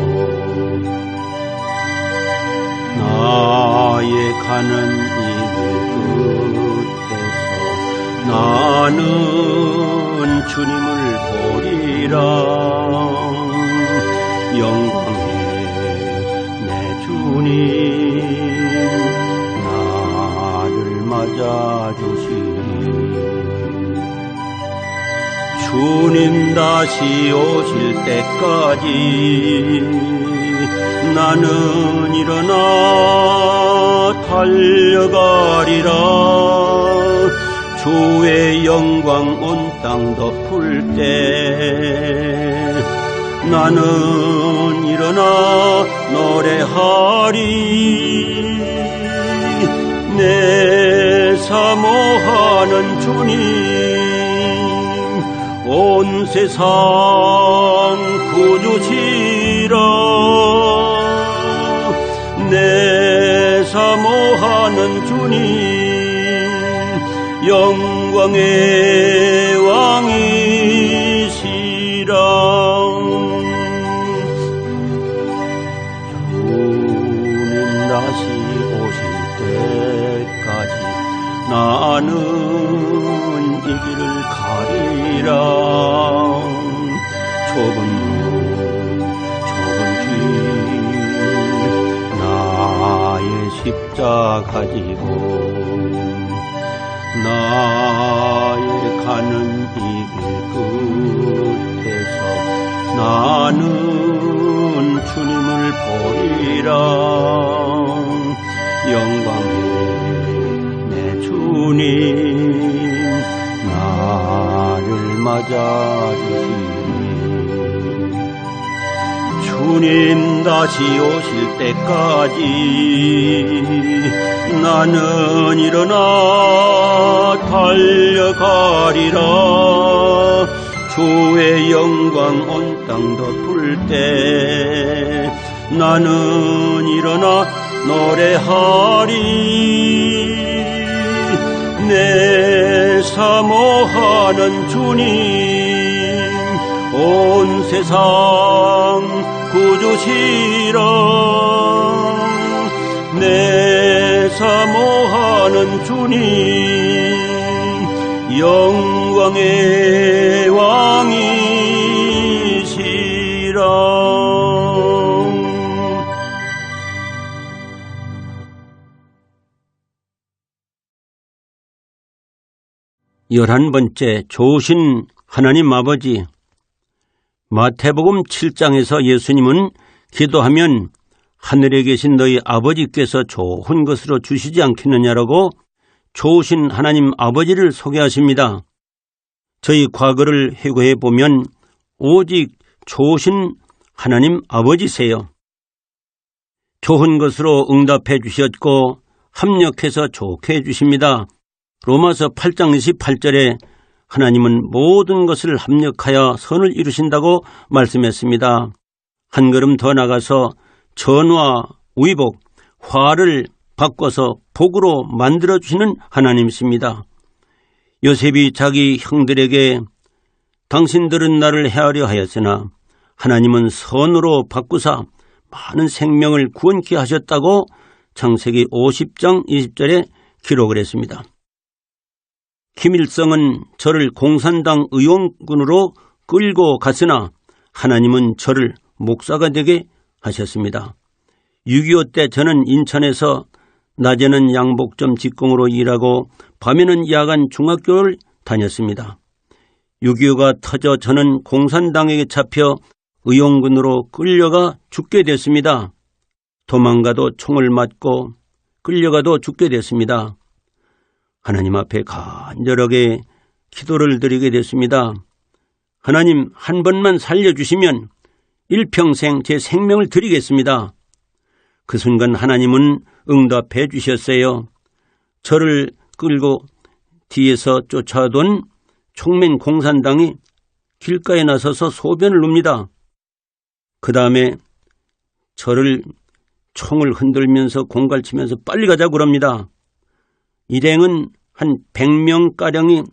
나의 가는 이 길 끝에서 나는 주님을 보리라. 영광의 내 주님 나를 맞아주시리. 주님 다시 오실 때까지 나는 일어나 달려가리라. 주의 영광 온 땅 덮을 때 나는 일어나 노래하리. 내 사모하는 주님 온 세상 구주시라. 내 사모하는 주님 영광의 왕이시라. 주님 다시 오실 나는 이 길을 가리라. 좁은 길 나의 십자가 지고 나의 가는 이 길 끝에서 나는 주님을 보리라. 영광의 내 주님 나를 맞아주시니 주님 다시 오실 때까지 나는 일어나 달려가리라. 주의 영광 온 땅 덮을 때 나는 일어나 노래하리. 내 사모하는 주님 온 세상 구주시라. 내 사모하는 주님 영광의 왕이시라. 열한 번째, 좋으신 하나님 아버지. 마태복음 7장에서 예수님은 기도하면 하늘에 계신 너희 아버지께서 좋은 것으로 주시지 않겠느냐라고 좋으신 하나님 아버지를 소개하십니다. 저희 과거를 회고해 보면 오직 좋으신 하나님 아버지세요. 좋은 것으로 응답해 주셨고 합력해서 좋게 해 주십니다. 로마서 8장 28절에 하나님은 모든 것을 합력하여 선을 이루신다고 말씀했습니다. 한 걸음 더 나가서 전화, 위복, 화를 바꿔서 복으로 만들어주시는 하나님이십니다. 요셉이 자기 형들에게 당신들은 나를 해하려 하였으나 하나님은 선으로 바꾸사 많은 생명을 구원케 하셨다고 창세기 50장 20절에 기록을 했습니다. 김일성은 저를 공산당 의원군으로 끌고 갔으나 하나님은 저를 목사가 되게 하셨습니다. 6.25 때 저는 인천에서 낮에는 양복점 직공으로 일하고 밤에는 야간 중학교를 다녔습니다. 6.25가 터져 저는 공산당에게 잡혀 의용군으로 끌려가 죽게 됐습니다. 도망가도 총을 맞고 끌려가도 죽게 됐습니다. 하나님 앞에 간절하게 기도를 드리게 됐습니다. 하나님, 한 번만 살려주시면 일평생 제 생명을 드리겠습니다. 그 순간 하나님은 응답해 주셨어요. 저를 끌고 뒤에서 쫓아오던 총맨 공산당이 길가에 나서서 소변을 눕니다. 그 다음에 저를 총을 흔들면서 공갈치면서 빨리 가자고 그럽니다. 일행은 한 100명가량이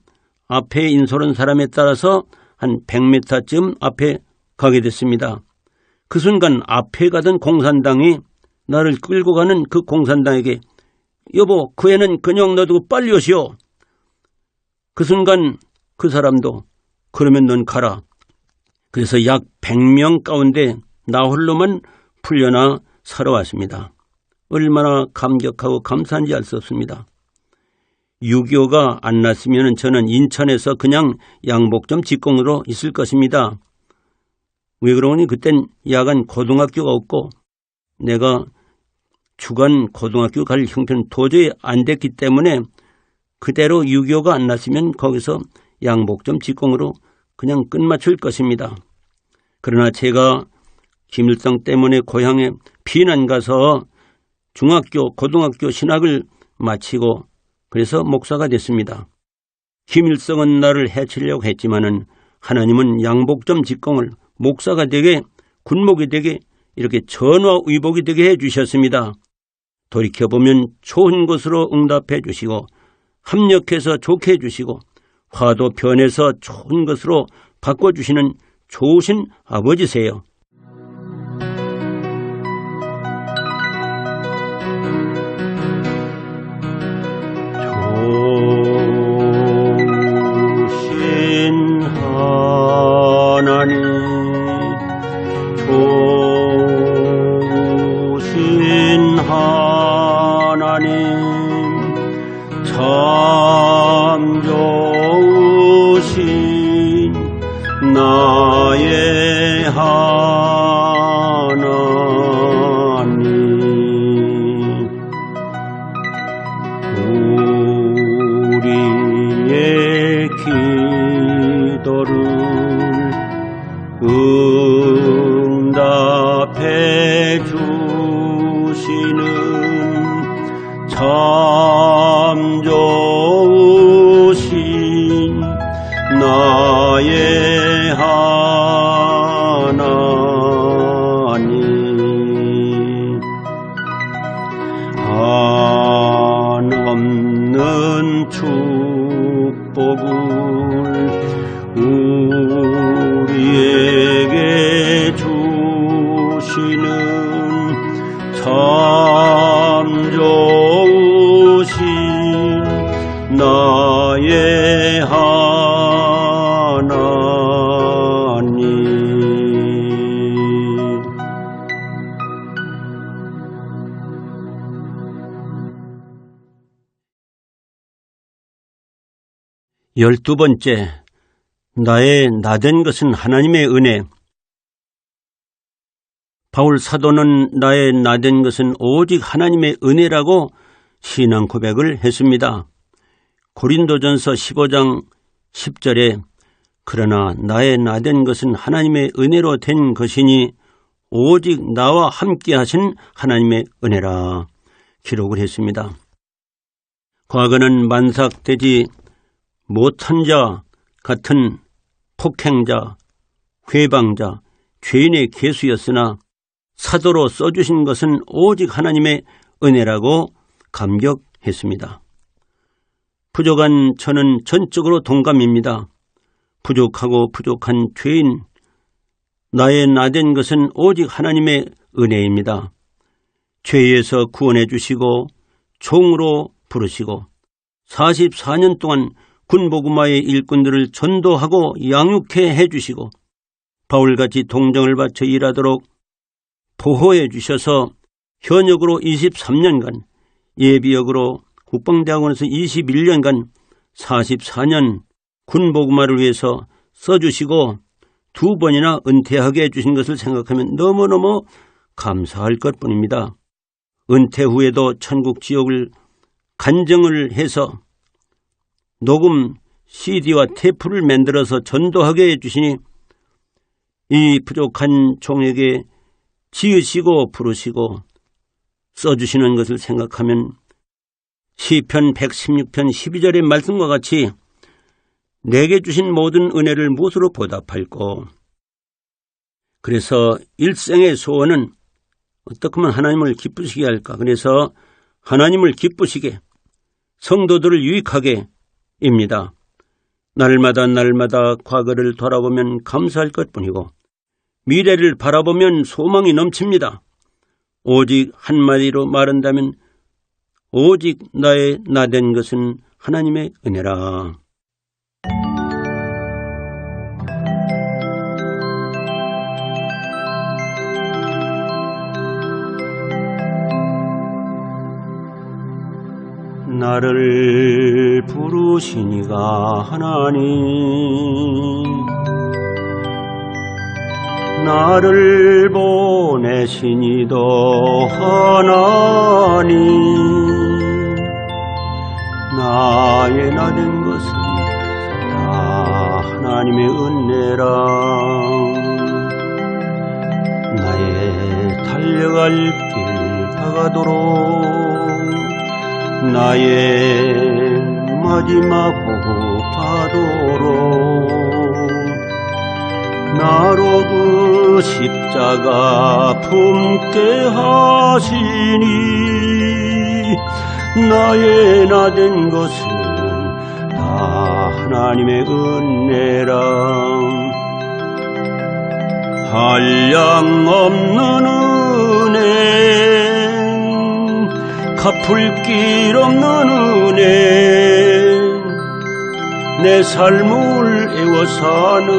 앞에 인솔한 사람에 따라서 한 100m쯤 앞에 가게 됐습니다. 그 순간 앞에 가던 공산당이 나를 끌고 가는 그 공산당에게 여보, 그 애는 그냥 놔두고 빨리 오시오. 그 순간 그 사람도 그러면 넌 가라. 그래서 약 100명 가운데 나 홀로만 풀려나 살아왔습니다. 얼마나 감격하고 감사한지 알 수 없습니다. 6.25가 안 났으면 저는 인천에서 그냥 양복점 직공으로 있을 것입니다. 왜 그러니 그땐 야간 고등학교가 없고 내가 주간 고등학교 갈 형편은 도저히 안 됐기 때문에 그대로 6.25가 안 났으면 거기서 양복점 직공으로 그냥 끝마칠 것입니다. 그러나 제가 김일성 때문에 고향에 피난 가서 중학교, 고등학교 신학을 마치고 그래서 목사가 됐습니다. 김일성은 나를 해치려고 했지만은 하나님은 양복점 직공을 목사가 되게, 군목이 되게, 이렇게 전화위복이 되게 해주셨습니다. 돌이켜보면 좋은 것으로 응답해 주시고 합력해서 좋게 해주시고 화도 변해서 좋은 것으로 바꿔주시는 좋으신 아버지세요. 좋으신 좋으신 나의 하나님, 우리의 기도를 응답해 주시는 참 좋으신 나의 하나님, 한없는 축복을 우리에게 주시는 참 좋으신 나의 하나님. 12번째, 나의 나된 것은 하나님의 은혜. 바울 사도는 나의 나된 것은 오직 하나님의 은혜라고 신앙 고백을 했습니다. 고린도전서 15장 10절에 그러나 나의 나된 것은 하나님의 은혜로 된 것이니 오직 나와 함께 하신 하나님의 은혜라 기록을 했습니다. 과거는 만삭되지 못한 자 같은 폭행자, 회방자, 죄인의 계수였으나 사도로 써주신 것은 오직 하나님의 은혜라고 감격했습니다. 부족한 저는 전적으로 동감입니다. 부족하고 부족한 죄인, 나의 나된 것은 오직 하나님의 은혜입니다. 죄에서 구원해 주시고 종으로 부르시고 44년 동안 군복음화의 일꾼들을 전도하고 양육해 해주시고 바울같이 동정을 바쳐 일하도록 보호해 주셔서 현역으로 23년간, 예비역으로 국방대학원에서 21년간 44년 군복음화를 위해서 써주시고 2번이나 은퇴하게 해주신 것을 생각하면 너무너무 감사할 것뿐입니다. 은퇴 후에도 천국 지옥을 간증을 해서 녹음 CD와 테이프를 만들어서 전도하게 해주시니 이 부족한 종에게 지으시고 부르시고 써주시는 것을 생각하면 시편 116편 12절의 말씀과 같이 내게 주신 모든 은혜를 무엇으로 보답할꼬. 그래서 일생의 소원은 어떻게 하면 하나님을 기쁘시게 할까. 그래서 하나님을 기쁘시게, 성도들을 유익하게 입니다. 날마다 과거를 돌아보면 감사할 것뿐이고 미래를 바라보면 소망이 넘칩니다. 오직 한마디로 말한다면 오직 나의 나된 것은 하나님의 은혜라. 나를 부르시니가 하나님, 나를 보내시니도 하나님, 나의 나된 것은 다 하나님의 은혜라. 나의 달려갈 길 다가도록 나의 마지막 호흡하도록 나로 그 십자가 품게 하시니 나의 나된 것은 다 하나님의 은혜라. 한량없는 은혜, 갚을 길 없는 은혜, 내 삶을 애워 사는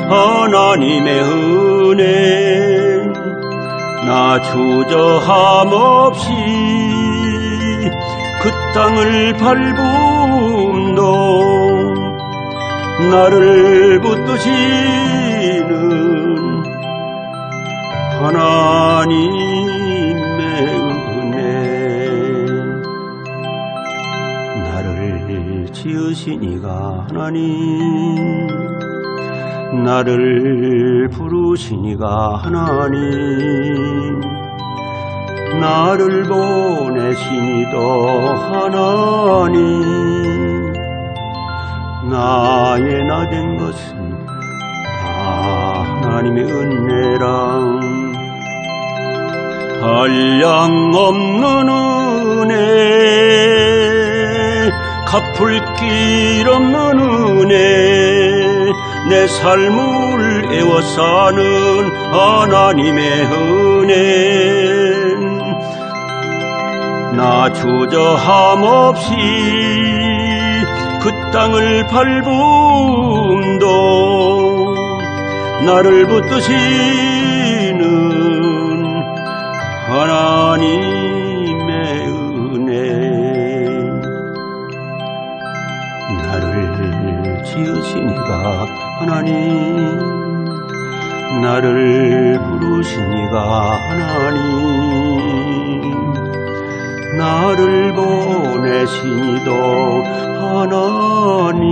하나님의 은혜, 나 주저함 없이 그 땅을 밟음도 나를 붙드시는 하나님의 은혜, 나를 지으신 이가 하나님, 나를 부르신 이가 하나님, 나를 보내신 이도 하나님, 나의 나 된 것은 다 하나님의 은혜랑, 한량 없는 은혜, 갚을 길 없는 은혜, 내 삶을 애워싸는 하나님의 은혜, 나 주저함 없이 그 땅을 밟음도 나를 붙드시는 하나님의 은혜, 나를 지으신 이가 하나님, 나를 부르신 이가 하나님, 나를 보내신 이도 하나님,